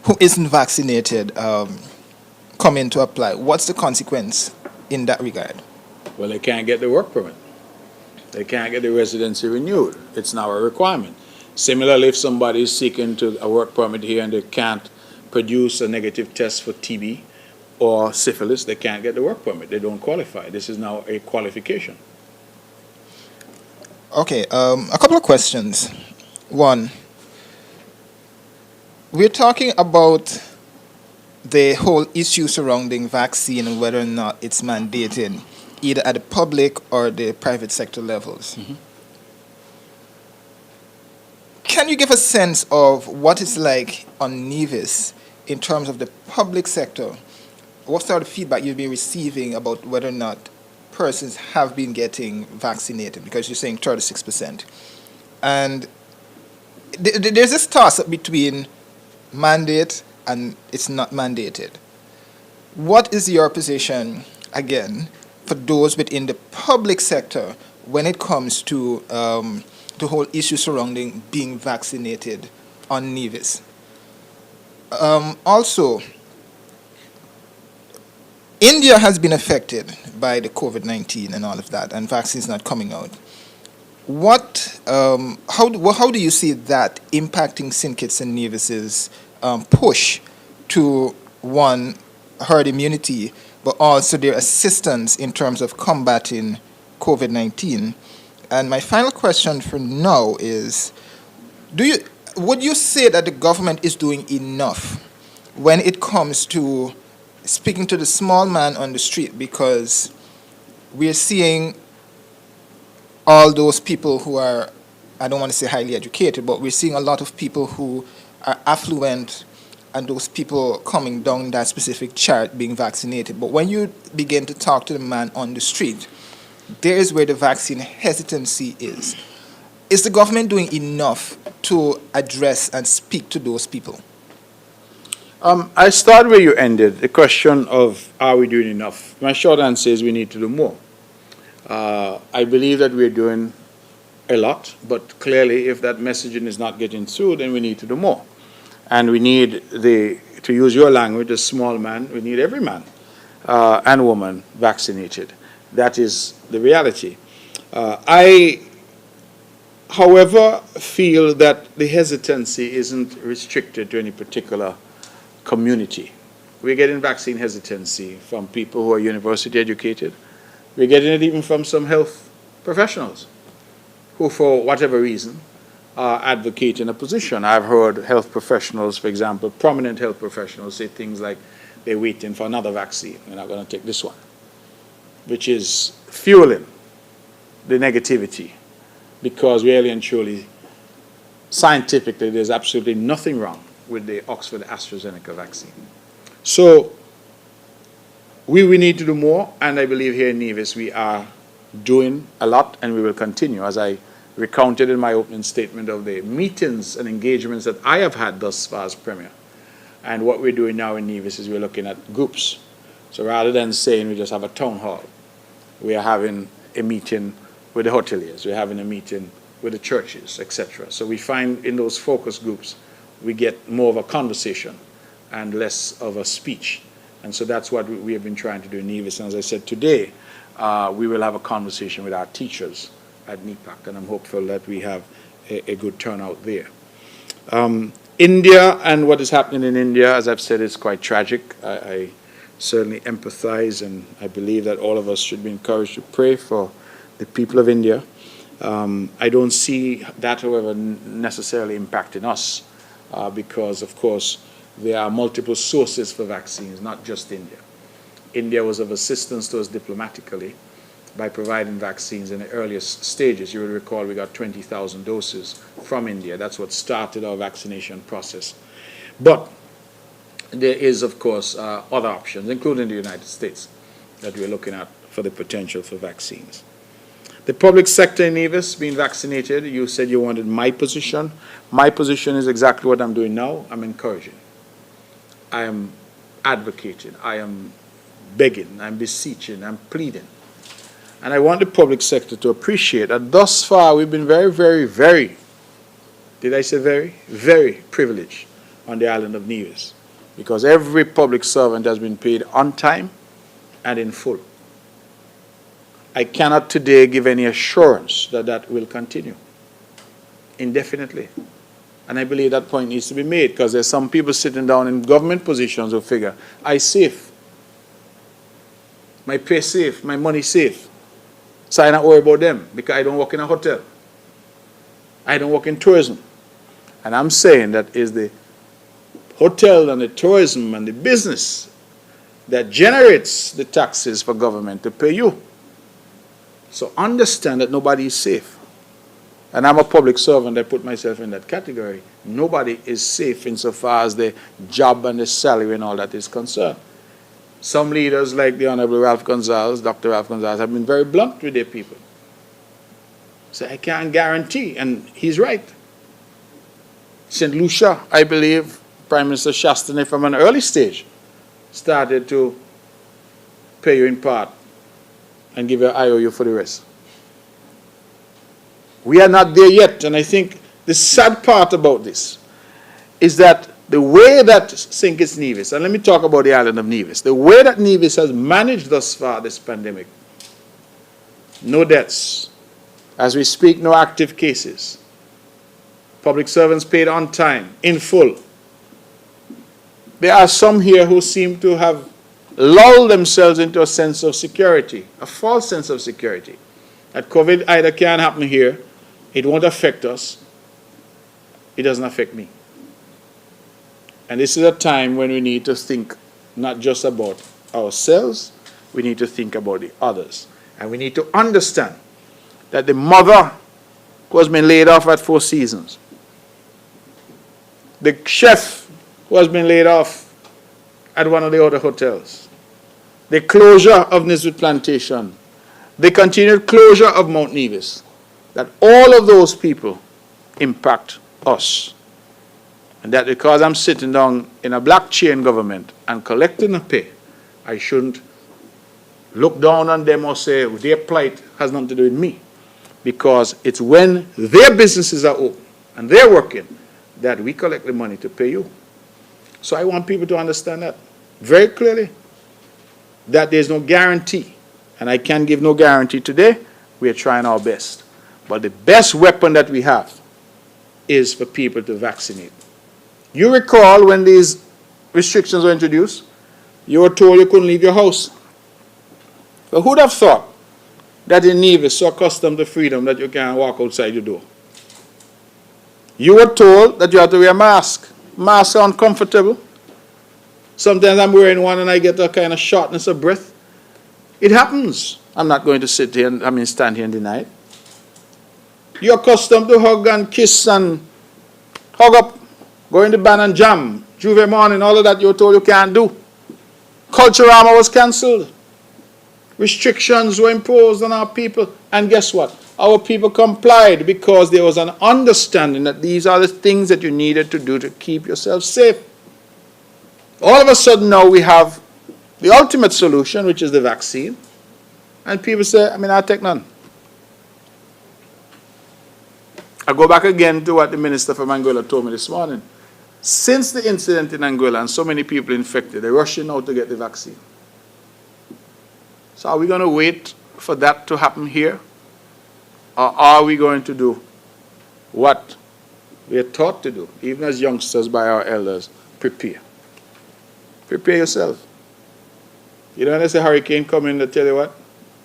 who isn't vaccinated come in to apply, what's the consequence in that regard? Well, they can't get the work permit. They can't get the residency renewed. It's now a requirement. Similarly, if somebody is seeking a work permit here and they can't produce a negative test for TB or syphilis, they can't get the work permit. They don't qualify. This is now a qualification. Okay, a couple of questions. One, we're talking about the whole issue surrounding vaccine and whether or not it's mandated, either at the public or the private sector levels. Mm-hmm. Can you give a sense of what it's like on Nevis in terms of the public sector? What sort of feedback you've been receiving about whether or not persons have been getting vaccinated? Because you're saying 36%. And there's this toss-up between mandate and it's not mandated. What is your position, again, for those within the public sector when it comes to the whole issue surrounding being vaccinated on Nevis? Also, India has been affected by the COVID-19 and all of that, and vaccines not coming out. How do you see that impacting St. Kitts and Nevis's push to, one, herd immunity, but also their assistance in terms of combating COVID-19? And my final question for now is, would you say that the government is doing enough when it comes to speaking to the small man on the street? Because we're seeing all those people who are, I don't want to say highly educated, but we're seeing a lot of people who are affluent, and those people coming down that specific chart being vaccinated. But when you begin to talk to the man on the street, there is where the vaccine hesitancy is. Is the government doing enough to address and speak to those people? I start where you ended, the question of are we doing enough? My short answer is we need to do more. I believe that we're doing a lot, but clearly if that messaging is not getting through, then we need to do more. And we need to use your language, the small man, we need every man and woman vaccinated. That is the reality. I, however, feel that the hesitancy isn't restricted to any particular community. We're getting vaccine hesitancy from people who are university educated. We're getting it even from some health professionals who, for whatever reason, are advocating a position. I've heard health professionals, for example, prominent health professionals, say things like they're waiting for another vaccine. They're not going to take this one, which is fueling the negativity, because really and truly, scientifically, there's absolutely nothing wrong with the Oxford AstraZeneca vaccine. So we need to do more, and I believe here in Nevis we are doing a lot, and we will continue, as I recounted in my opening statement of the meetings and engagements that I have had thus far as Premier. And what we're doing now in Nevis is we're looking at groups. So rather than saying we just have a town hall, we are having a meeting with the hoteliers, we're having a meeting with the churches, etc. So we find in those focus groups we get more of a conversation and less of a speech. And so that's what we have been trying to do in Nevis. And as I said, today we will have a conversation with our teachers at NEPAC, and I'm hopeful that we have a good turnout there. India and what is happening in India, as I've said, is quite tragic. I certainly empathize, and I believe that all of us should be encouraged to pray for the people of India. I don't see that, however, necessarily impacting us because, of course, there are multiple sources for vaccines, not just India. India was of assistance to us diplomatically by providing vaccines in the earliest stages. You will recall we got 20,000 doses from India. That's what started our vaccination process. But there is, of course, other options, including the United States, that we're looking at for the potential for vaccines. The public sector in Nevis being vaccinated, you said you wanted my position. My position is exactly what I'm doing now. I'm encouraging. I am advocating. I am begging. I'm beseeching. I'm pleading. And I want the public sector to appreciate that thus far we've been very, very, very, did I say very? Very privileged on the island of Nevis, because every public servant has been paid on time and in full. I cannot today give any assurance that that will continue indefinitely. And I believe that point needs to be made, because there's some people sitting down in government positions who figure, I safe, my pay safe, my money safe. So I don't worry about them because I don't work in a hotel. I don't work in tourism. And I'm saying that is the hotel and the tourism and the business that generates the taxes for government to pay you. So understand that nobody is safe. And I'm a public servant. I put myself in that category. Nobody is safe insofar as the job and the salary and all that is concerned. Some leaders, like the Honorable Ralph Gonzalez, Dr. Ralph Gonzalez, have been very blunt with their people. So I can't guarantee, and he's right. St. Lucia, I believe, Prime Minister Shastane from an early stage started to pay you in part and give you an IOU for the rest. We are not there yet, and I think the sad part about this is that the way that St. Kitts Nevis, and let me talk about the island of Nevis, the way that Nevis has managed thus far this pandemic, no deaths. As we speak, no active cases. Public servants paid on time, in full. There are some here who seem to have lulled themselves into a sense of security, a false sense of security. That COVID either can't happen here, it won't affect us, it doesn't affect me. And this is a time when we need to think not just about ourselves, we need to think about the others. And we need to understand that the mother who has been laid off at Four Seasons, the chef who has been laid off at one of the other hotels, the closure of Nisbet Plantation, the continued closure of Mount Nevis, that all of those people impact us. And that because I'm sitting down in a black chain government and collecting a pay, I shouldn't look down on them or say their plight has nothing to do with me. Because it's when their businesses are open and they're working that we collect the money to pay you. So I want people to understand that very clearly, that there's no guarantee. And I can give no guarantee today. We are trying our best. But the best weapon that we have is for people to vaccinate. You recall when these restrictions were introduced, you were told you couldn't leave your house. But who'd have thought that in Nevis, so accustomed to freedom that you can't walk outside your door? You were told that you had to wear a mask. Masks are uncomfortable. Sometimes I'm wearing one and I get a kind of shortness of breath. It happens. I'm not going to sit here and stand here and deny it. You're accustomed to hug and kiss and hug up, go in the band and jam, Juve morning, all of that you were told you can't do. Culturama was cancelled. Restrictions were imposed on our people. And guess what? Our people complied because there was an understanding that these are the things that you needed to do to keep yourself safe. All of a sudden now we have the ultimate solution, which is the vaccine. And people say, I'll take none. I go back again to what the minister from Angola told me this morning. Since the incident in Angola and so many people infected, they're rushing out to get the vaccine. So are we going to wait for that to happen here? Or are we going to do what We are taught to do, even as youngsters by our elders. Prepare. Prepare yourself. You know, when there's a hurricane coming, they tell you what?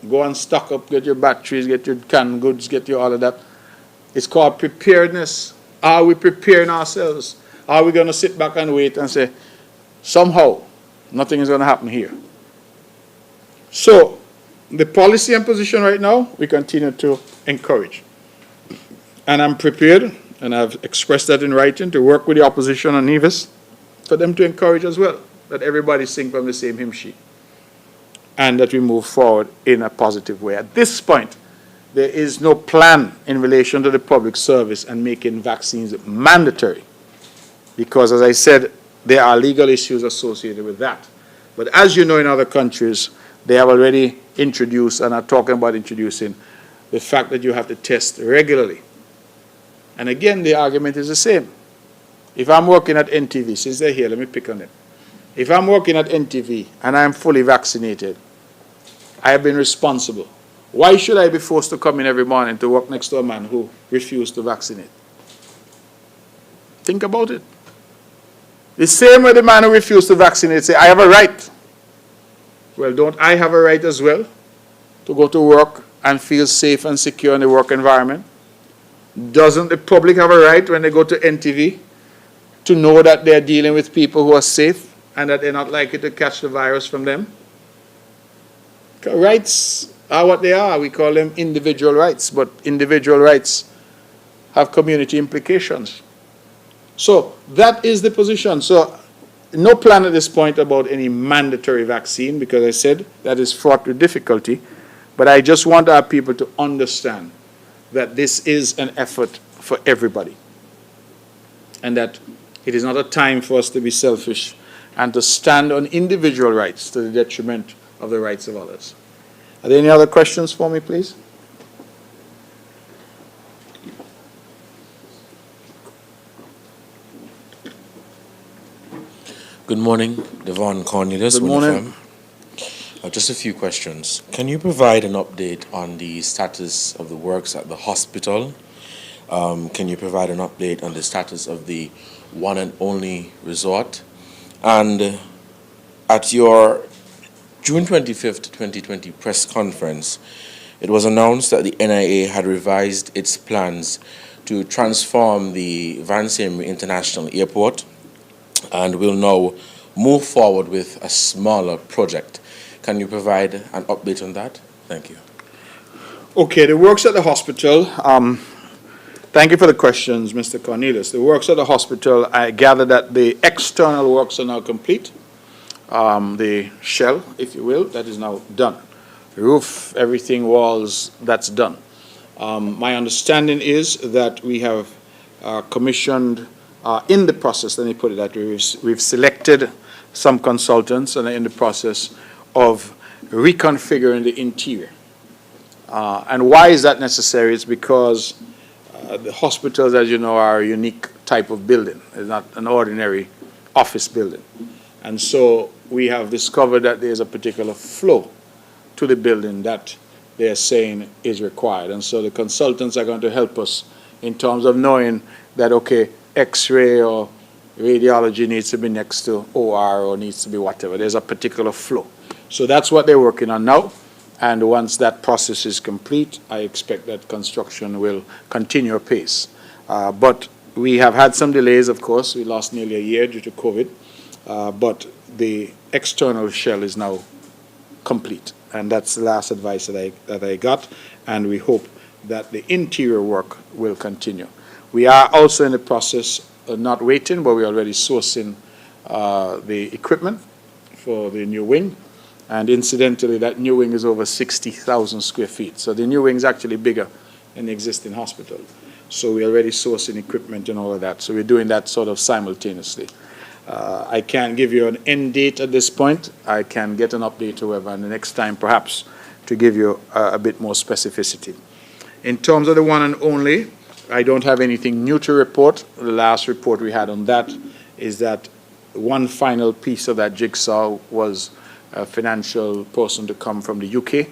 Go and stock up, get your batteries, get your canned goods, get your all of that. It's called preparedness. Are we preparing ourselves? Are we going to sit back and wait and say, somehow, nothing is going to happen here? So, the policy and position right now, we continue to encourage. And I'm prepared, and I've expressed that in writing, to work with the opposition on Nevis for them to encourage as well, that everybody sing from the same hymn sheet, and that we move forward in a positive way. At this point, there is no plan in relation to the public service and making vaccines mandatory, because, as I said, there are legal issues associated with that. But as you know, in other countries, they have already introduced and are talking about introducing the fact that you have to test regularly. And again, the argument is the same. If I'm working at NTV, since they're here, let me pick on them. If I'm working at NTV and I'm fully vaccinated, I have been responsible. Why should I be forced to come in every morning to work next to a man who refused to vaccinate? Think about it. The same way the man who refused to vaccinate say, I have a right. Well, don't I have a right as well to go to work and feel safe and secure in the work environment? Doesn't the public have a right when they go to NTV to know that they're dealing with people who are safe and that they're not likely to catch the virus from them? Rights are what they are. We call them individual rights, but individual rights have community implications. So that is the position. So no plan at this point about any mandatory vaccine, because I said that is fraught with difficulty. But I just want our people to understand that this is an effort for everybody, and that it is not a time for us to be selfish and to stand on individual rights to the detriment of the rights of others. Are there any other questions for me, please? Good morning, Devon Cornelius. Good morning. Just a few questions. Can you provide an update on the status of the works at the hospital? Can you provide an update on the status of the one and only resort? And at your June 25th, 2020 press conference, it was announced that the NIA had revised its plans to transform the Vansim International Airport and will now move forward with a smaller project. Can you provide an update on that? Thank you. Okay, the works at the hospital. Thank you for the questions, Mr. Cornelius. The works at the hospital, I gather that the external works are now complete. The shell, if you will, that is now done. Roof, everything, walls, that's done. My understanding is that we have commissioned, in the process, let me put it that way, we've selected some consultants and are in the process of reconfiguring the interior. And why is that necessary? It's because the hospitals, as you know, are a unique type of building. It's not an ordinary office building. And so we have discovered that there's a particular flow to the building that they're saying is required. And so the consultants are going to help us in terms of knowing that, okay, X-ray or radiology needs to be next to OR or needs to be whatever. There's a particular flow. So that's what they're working on now. And once that process is complete, I expect that construction will continue apace. But we have had some delays, of course. We lost nearly a year due to COVID. But the external shell is now complete. And that's the last advice that I got. And we hope that the interior work will continue. We are also in the process of not waiting, but we're already sourcing the equipment for the new wing. And incidentally, that new wing is over 60,000 square feet. So the new wing is actually bigger than the existing hospital. So we're already sourcing equipment and all of that. So we're doing that sort of simultaneously. I can't give you an end date at this point. I can get an update, however, and the next time perhaps to give you a bit more specificity. In terms of the one and only, I don't have anything new to report. The last report we had on that is that one final piece of that jigsaw was a financial person to come from the UK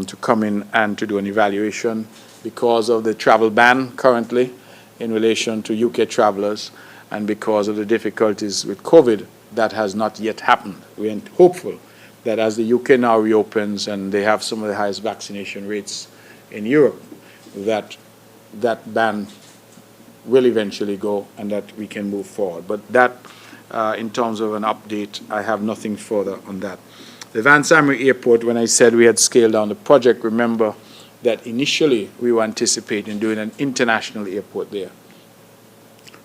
to come in and to do an evaluation because of the travel ban currently in relation to UK travelers, and because of the difficulties with COVID, that has not yet happened. We are hopeful that as the UK now reopens and they have some of the highest vaccination rates in Europe, that ban will eventually go and that we can move forward. But that, in terms of an update, I have nothing further on that. The Vance Amory Airport, when I said we had scaled down the project, remember that initially we were anticipating doing an international airport there.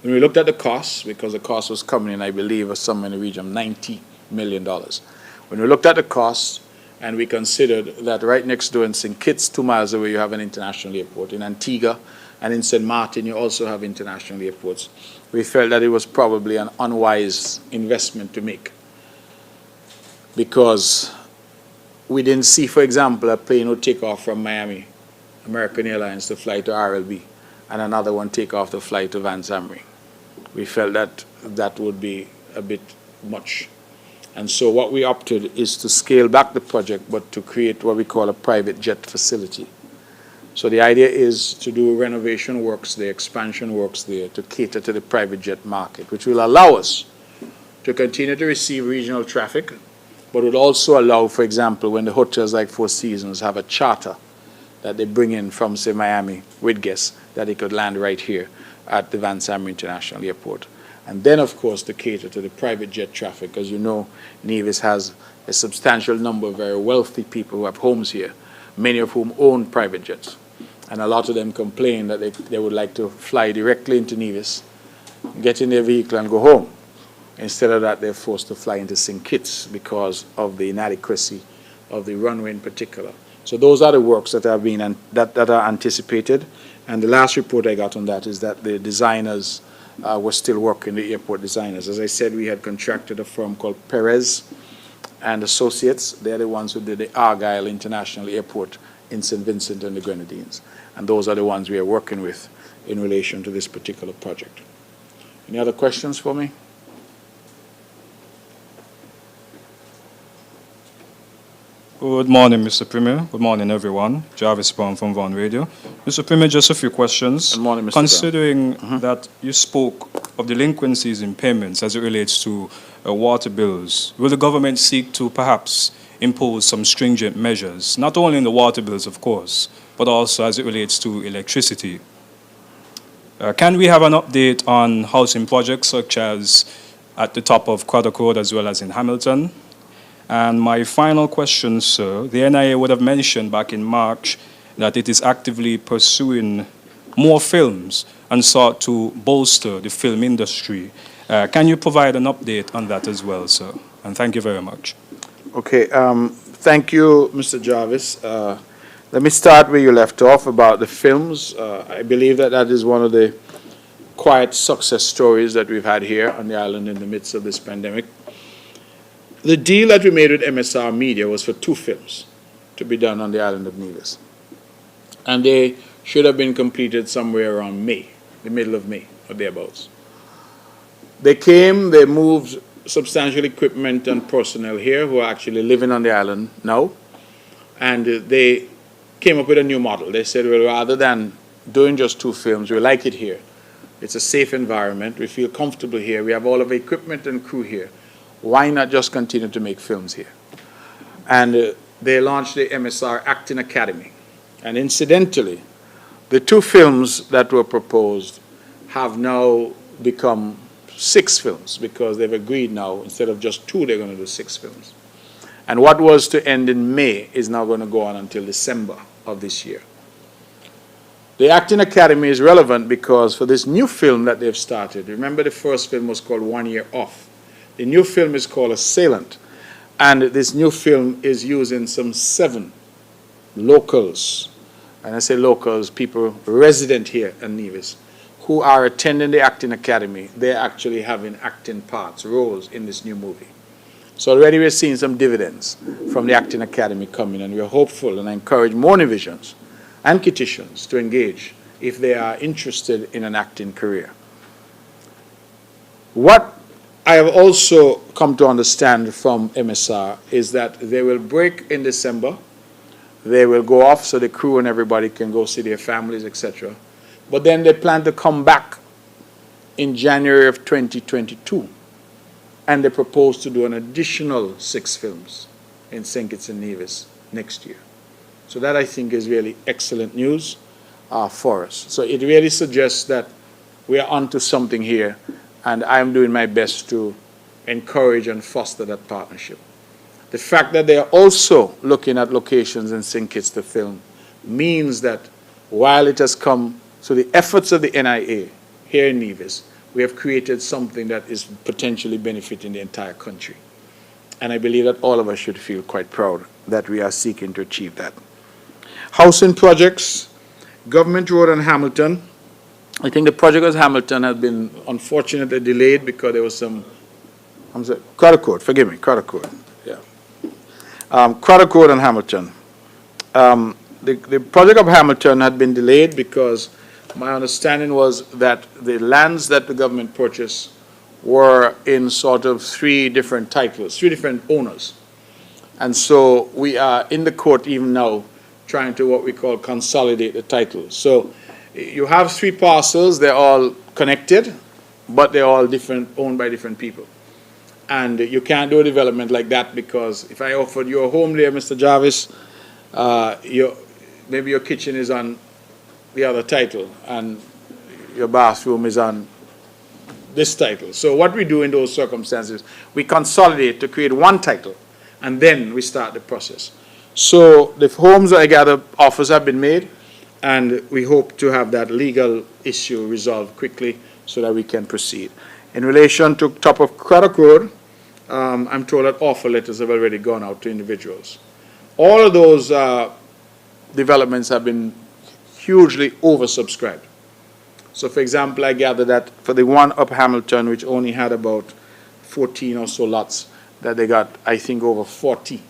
When we looked at the costs, because the cost was coming in, I believe, was somewhere in the region of $90 million. When we looked at the costs and we considered that right next door in St. Kitts, 2 miles away, you have an international airport. In Antigua and in St. Martin, you also have international airports. We felt that it was probably an unwise investment to make, because we didn't see, for example, a plane would take off from Miami, American Airlines, to fly to RLB, and another one take off to fly to Vance Amory. We felt that that would be a bit much. And so what we opted is to scale back the project, but to create what we call a private jet facility. So the idea is to do renovation works there, expansion works there, to cater to the private jet market, which will allow us to continue to receive regional traffic, but would also allow, for example, when the hotels like Four Seasons have a charter that they bring in from, say, Miami with guests, that they could land right here at the Vance Amory International Airport. And then, of course, to cater to the private jet traffic. As you know, Nevis has a substantial number of very wealthy people who have homes here, many of whom own private jets. And a lot of them complain that they would like to fly directly into Nevis, get in their vehicle and go home. Instead of that, they're forced to fly into St. Kitts because of the inadequacy of the runway in particular. So those are the works that have been that are anticipated. And the last report I got on that is that the designers were still working, the airport designers. As I said, we had contracted a firm called Perez and Associates. They're the ones who did the Argyle International Airport in St. Vincent and the Grenadines. And those are the ones we are working with in relation to this particular project. Any other questions for me? Good morning, Mr. Premier. Good morning, everyone. Jarvis Brown from Vaughan Radio. Mr. Premier, just a few questions. Good morning, Mr. Considering that you spoke of delinquencies in payments as it relates to water bills, will the government seek to perhaps impose some stringent measures, not only in the water bills, of course, but also as it relates to electricity? Can we have an update on housing projects such as at the top of Craddock Road as well as in Hamilton? And my final question, sir, the NIA would have mentioned back in March that it is actively pursuing more films and sought to bolster the film industry. Can you provide an update on that as well, sir? And thank you very much. Okay, thank you, Mr. Jarvis. Let me start where you left off about the films. I believe that that is one of the quiet success stories that we've had here on the island in the midst of this pandemic. The deal that we made with MSR Media was for 2 films to be done on the island of Nevis. And they should have been completed somewhere around May, the middle of May, or thereabouts. They came, they moved substantial equipment and personnel here who are actually living on the island now. And they came up with a new model. They said, well, rather than doing just 2 films, we like it here. It's a safe environment. We feel comfortable here. We have all of the equipment and crew here. Why not just continue to make films here? And they launched the Msr Acting Academy. And incidentally, the 2 films that were proposed have now become 6 films, because they've agreed now, instead of just 2, they're going to do 6 films. And what was to end in May is now going to go on until December of this year. The Acting Academy is relevant because for this new film that they've started, remember the first film was called 1 Year Off. The new film is called Assailant, and this new film is using some 7 locals, and I say locals, people resident here in Nevis, who are attending the Acting Academy. They're actually having acting parts, roles in this new movie. So already we're seeing some dividends from the Acting Academy coming, and we're hopeful, and I encourage more Nevisians and Kittitians to engage if they are interested in an acting career. What I have also come to understand from MSR is that they will break in December. They will go off so the crew and everybody can go see their families, etc. But then they plan to come back in January of 2022, and they propose to do an additional 6 films in St. Kitts and Nevis next year. So that, I think, is really excellent news for us. So it really suggests that we are onto something here, and I'm doing my best to encourage and foster that partnership. The fact that they are also looking at locations in St. Kitts to film means that while it has come through the efforts of the NIA here in Nevis, we have created something that is potentially benefiting the entire country. And I believe that all of us should feel quite proud that we are seeking to achieve that. Housing projects, Government Road and Hamilton. I think the project of Hamilton has been unfortunately delayed because there was some, Craddock Road, forgive me, Craddock Road, yeah. Craddock Road and Hamilton. The project of Hamilton had been delayed because my understanding was that the lands that the government purchased were in sort of 3 different titles, 3 different owners. And so we are in the court even now trying to what we call consolidate the titles. So you have 3 parcels, they're all connected, but they're all different, owned by different people. And you can't do a development like that because if I offered you a home there, Mr. Jarvis, maybe your kitchen is on the other title and your bathroom is on this title. So what we do in those circumstances, we consolidate to create one title and then we start the process. So the homes, I gather, offers have been made, and we hope to have that legal issue resolved quickly so that we can proceed. In relation to top of Craddock Road, I'm told that offer letters have already gone out to individuals. All of those developments have been hugely oversubscribed. So, for example, I gather that for the one up Hamilton, which only had about 14 or so lots, that they got, I think, over 40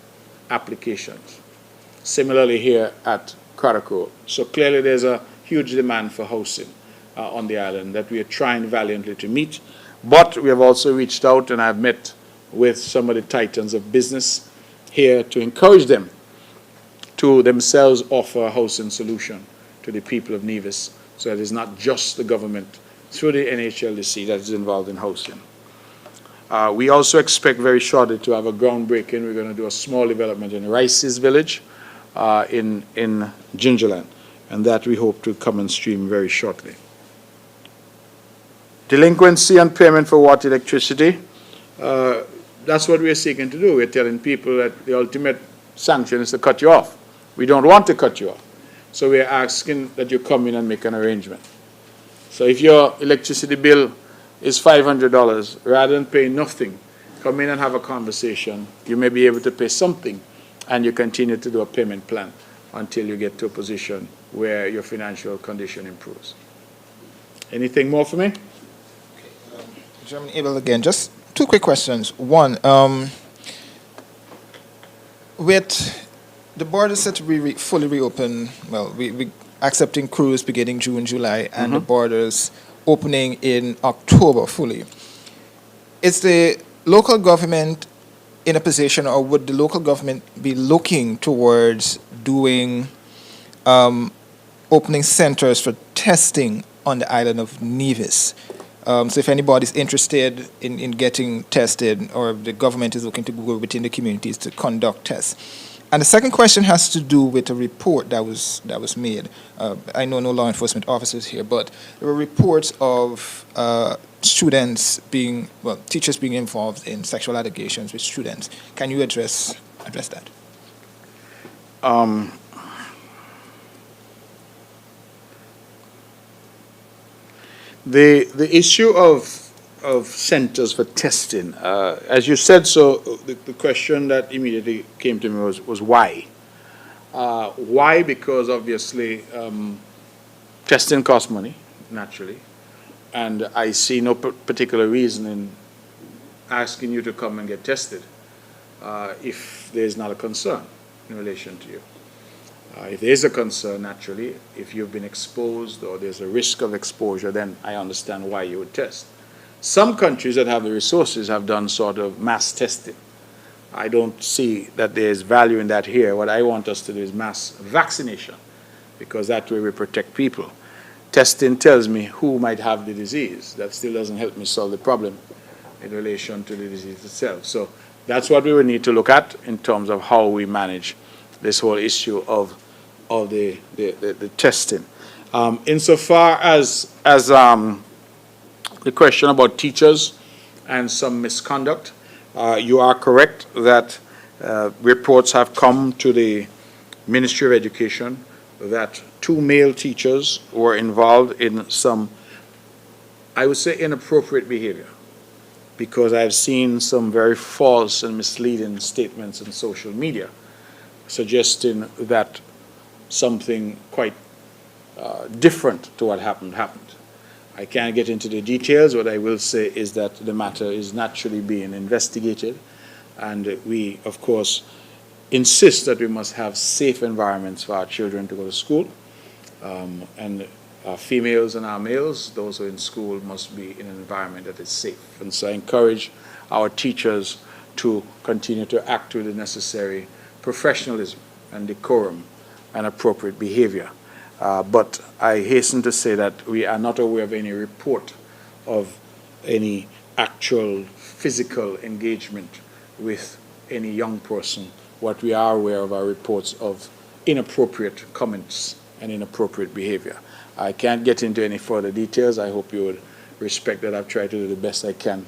applications. Similarly here at Craddock Road. So clearly there's a huge demand for housing on the island that we are trying valiantly to meet. But we have also reached out, and I've met with some of the titans of business here to encourage them to themselves offer a housing solution to the people of Nevis, so that it's not just the government through the NHLDC that is involved in housing. We also expect very shortly to have a groundbreaking. We're going to do a small development in Rice's village in Gingerland, and that we hope to come on stream very shortly. Delinquency and payment for water, electricity. That's what we're seeking to do. We're telling people that the ultimate sanction is to cut you off. We don't want to cut you off. So we're asking that you come in and make an arrangement. So if your electricity bill is $500, rather than pay nothing, come in and have a conversation. You may be able to pay something, and you continue to do a payment plan until you get to a position where your financial condition improves. Anything more for me? Chairman Abel again, just 2 quick questions. One, with the border set to be fully reopened, well, we accepting cruise beginning June, July, and the borders opening in October fully. Is the local government in a position, or would the local government be looking towards doing opening centers for testing on the island of Nevis? So if anybody's interested in getting tested, or the government is looking to go within the communities to conduct tests. And the second question has to do with a report that was made. I know no law enforcement officers here, but there were reports of students being, well, teachers being involved in sexual allegations with students. Can you address that? The issue of centers for testing, as you said, so the question that immediately came to me was why? Why? Because obviously testing costs money, naturally, and I see no particular reason in asking you to come and get tested if there's not a concern in relation to you. If there is a concern, naturally, if you've been exposed or there's a risk of exposure, then I understand why you would test. Some countries that have the resources have done sort of mass testing. I don't see that there's value in that here. What I want us to do is mass vaccination, because that way we protect people. testing tells me who might have the disease. That still doesn't help me solve the problem in relation to the disease itself. So that's what we will need to look at in terms of how we manage this whole issue of the testing. Insofar as the question about teachers and some misconduct, you are correct that reports have come to the Ministry of Education that 2 male teachers were involved in some, I would say, inappropriate behavior, because I've seen some very false and misleading statements in social media suggesting that something quite different to what happened. I can't get into the details. What I will say is that the matter is naturally being investigated, and we, of course, insist that we must have safe environments for our children to go to school, and our females and our males, those who are in school, must be in an environment that is safe. And so I encourage our teachers to continue to act with the necessary professionalism and decorum and appropriate behavior. But I hasten to say that we are not aware of any report of any actual physical engagement with any young person. What we are aware of are reports of inappropriate comments and inappropriate behavior. I can't get into any further details. I hope you would respect that I've tried to do the best I can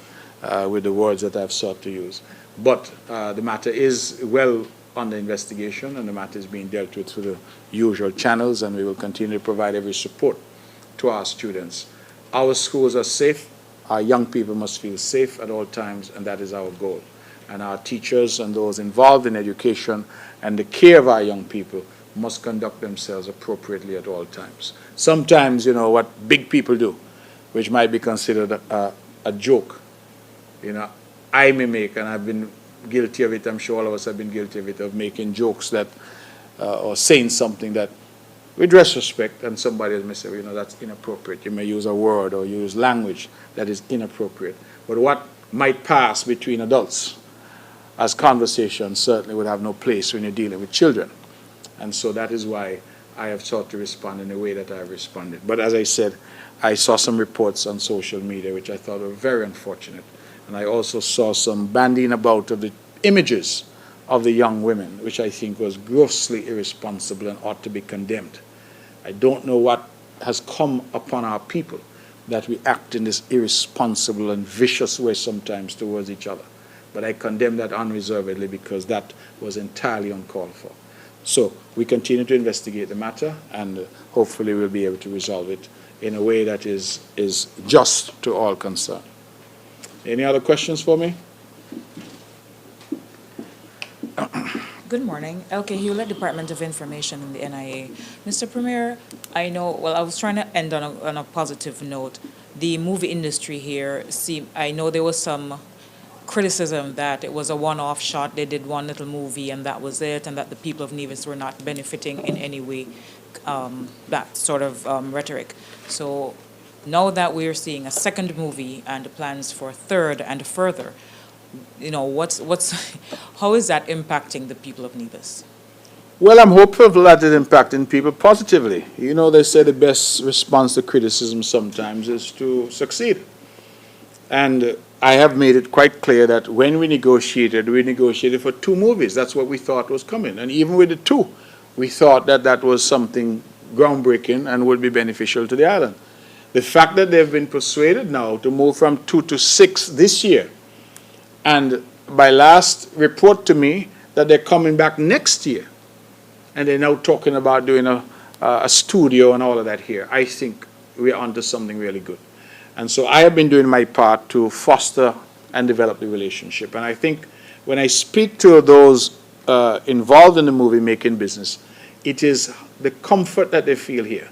with the words that I've sought to use. But the matter is well under investigation, and the matter is being dealt with through the usual channels, and we will continue to provide every support to our students. Our schools are safe. Our young people must feel safe at all times, and that is our goal. And our teachers and those involved in education and the care of our young people must conduct themselves appropriately at all times. Sometimes, you know, what big people do, which might be considered a joke, you know, I may make, and I've been guilty of it, I'm sure all of us have been guilty of it, of making jokes that, or saying something that, with disrespect, and somebody may say, you know, that's inappropriate. You may use a word or use language that is inappropriate. But what might pass between adults as conversation certainly would have no place when you're dealing with children. And so that is why I have sought to respond in the way that I have responded. But as I said, I saw some reports on social media which I thought were very unfortunate. And I also saw some bandying about of the images of the young women, which I think was grossly irresponsible and ought to be condemned. I don't know what has come upon our people that we act in this irresponsible and vicious way sometimes towards each other. But I condemn that unreservedly, because that was entirely uncalled for. So we continue to investigate the matter, and hopefully we'll be able to resolve it in a way that is just to all concerned. Any other questions for me? Good morning. LK Hewlett, Department of Information in the NIA. Mr. Premier, I know, well, I was trying to end on a positive note. The movie industry here, I know there was some criticism that it was a one-off shot. They did one little movie and that was it, and that the people of Nevis were not benefiting in any way, that sort of rhetoric. So now that we're seeing a second movie and plans for a third and further, you know, how is that impacting the people of Nevis? Well, I'm hopeful that it's impacting people positively. You know, they say the best response to criticism sometimes is to succeed. And I have made it quite clear that when we negotiated for 2 movies. That's what we thought was coming. And even with the 2, we thought that that was something groundbreaking and would be beneficial to the island. The fact that they've been persuaded now to move from 2 to 6 this year, and by last report to me that they're coming back next year, and they're now talking about doing a studio and all of that here, I think we're onto something really good. And so I have been doing my part to foster and develop the relationship. And I think when I speak to those involved in the movie-making business, it is the comfort that they feel here,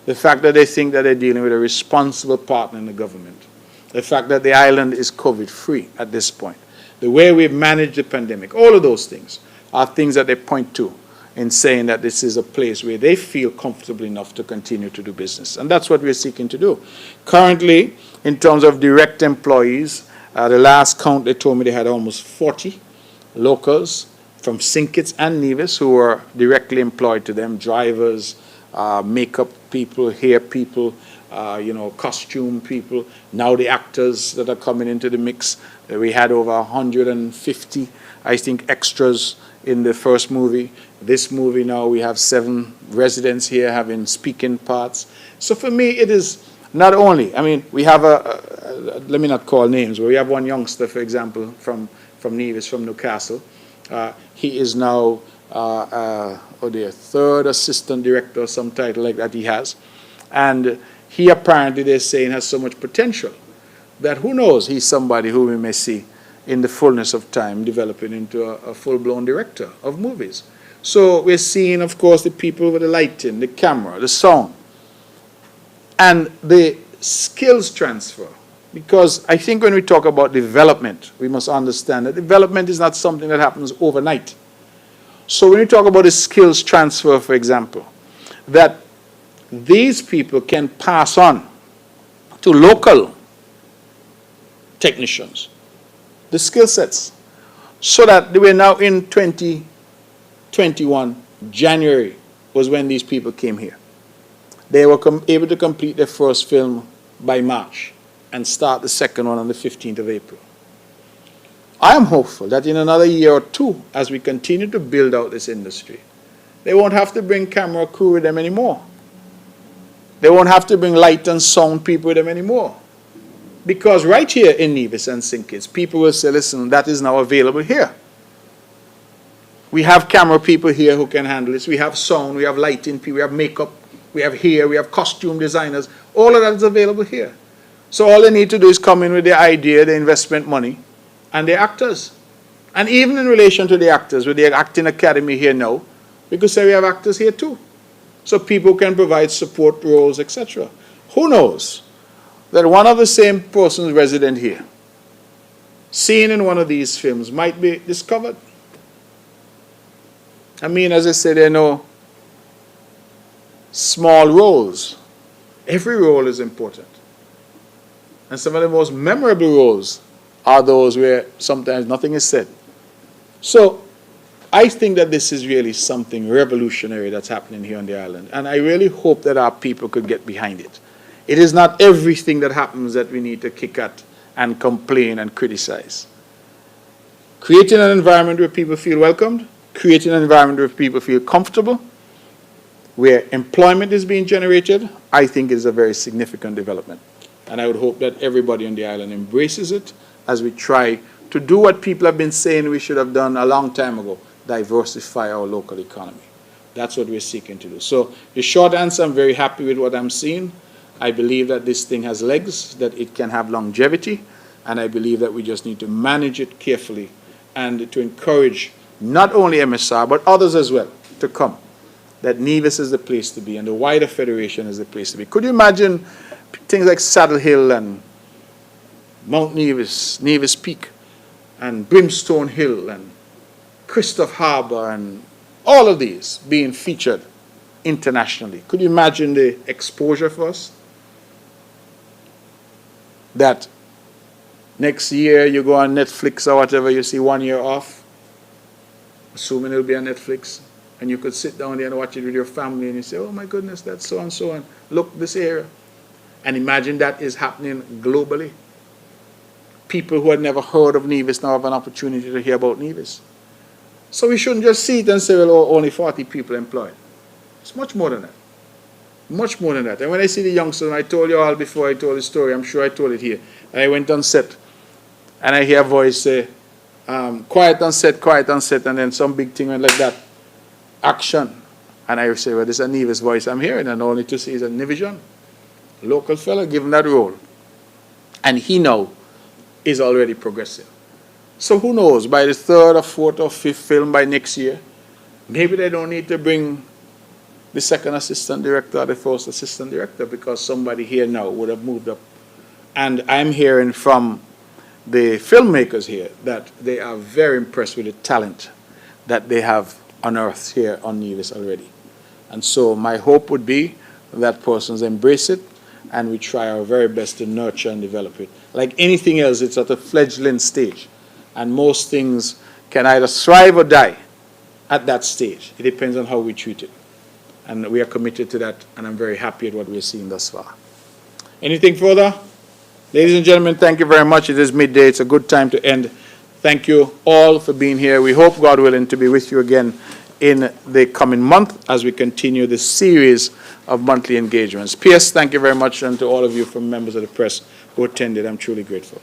the fact that they think that they're dealing with a responsible partner in the government, the fact that the island is COVID-free at this point, the way we've managed the pandemic, all of those things are things that they point to in saying that this is a place where they feel comfortable enough to continue to do business. And that's what we're seeking to do. Currently, in terms of direct employees, the last count they told me they had almost 40 locals from St. Kitts and Nevis who were directly employed to them, drivers, makeup people, hair people, costume people, now the actors that are coming into the mix. We had over 150, I think, extras in the first movie. This movie now we have 7 residents here having speaking parts. So for me it is not only, I mean, we have let me not call names, but we have one youngster, for example, from Nevis, from Newcastle. He is now the 3rd assistant director or some title like that he has. And he apparently, they're saying, has so much potential that who knows, he's somebody who we may see in the fullness of time developing into a full-blown director of movies. So we're seeing, of course, the people with the lighting, the camera, the sound, and the skills transfer. Because I think when we talk about development, we must understand that development is not something that happens overnight. So when we talk about the skills transfer, for example, that these people can pass on to local technicians the skill sets, so that they were now in 2021, January was when these people came here. They were able to complete their first film by March and start the second one on the 15th of April. I am hopeful that in another year or 2, as we continue to build out this industry, they won't have to bring camera crew with them anymore. They won't have to bring light and sound people with them anymore. Because right here in Nevis and St. Kitts, people will say, listen, that is now available here. We have camera people here who can handle this. We have sound, we have lighting people, we have makeup, we have hair, we have costume designers. All of that is available here. So all they need to do is come in with the idea, the investment money, and the actors. And even in relation to the actors, with the Acting Academy here now, we could say we have actors here too. So people can provide support roles, etc. Who knows that one of the same persons resident here, seen in one of these films, might be discovered. I mean, as I said, there are no small roles. Every role is important. And some of the most memorable roles are those where sometimes nothing is said. So I think that this is really something revolutionary that's happening here on the island. And I really hope that our people could get behind it. It is not everything that happens that we need to kick at and complain and criticize. Creating an environment where people feel welcomed, creating an environment where people feel comfortable, where employment is being generated, I think is a very significant development. And I would hope that everybody on the island embraces it as we try to do what people have been saying we should have done a long time ago, diversify our local economy. That's what we're seeking to do. So the short answer, I'm very happy with what I'm seeing. I believe that this thing has legs, that it can have longevity, and I believe that we just need to manage it carefully and to encourage not only MSR, but others as well to come. That Nevis is the place to be and the wider federation is the place to be. Could you imagine things like Saddle Hill and Mount Nevis, Nevis Peak, and Brimstone Hill and Christophe Harbour and all of these being featured internationally? Could you imagine the exposure for us? That next year you go on Netflix or whatever, you see 1 year off, assuming it'll be on Netflix, and you could sit down there and watch it with your family and you say, oh my goodness, that's so and so, and look, this area. And imagine that is happening globally. People who had never heard of Nevis now have an opportunity to hear about Nevis. So we shouldn't just see it and say, well, oh, only 40 people employed. It's much more than that. Much more than that. And when I see the youngsters, and I told you all before I told the story, I'm sure I told it here, and I went on set, and I hear a voice say, quiet on set, and then some big thing went like that, action. And I say, well, this is a Nevis voice I'm hearing, and only to see is a Nevision. Local fella, given that role. And he now is already progressing. So who knows, by the 3rd or 4th or 5th film by next year, maybe they don't need to bring the 2nd assistant director or the 1st assistant director, because somebody here now would have moved up. And I'm hearing from the filmmakers here that they are very impressed with the talent that they have unearthed here on Nevis already. And so my hope would be that persons embrace it and we try our very best to nurture and develop it. Like anything else, it's at a fledgling stage. And most things can either thrive or die at that stage. It depends on how we treat it. And we are committed to that, and I'm very happy at what we're seeing thus far. Anything further? Ladies and gentlemen, thank you very much. It is midday. It's a good time to end. Thank you all for being here. We hope, God willing, to be with you again in the coming month as we continue this series of monthly engagements. P.S. Thank you very much, and to all of you from members of the press who attended, I'm truly grateful.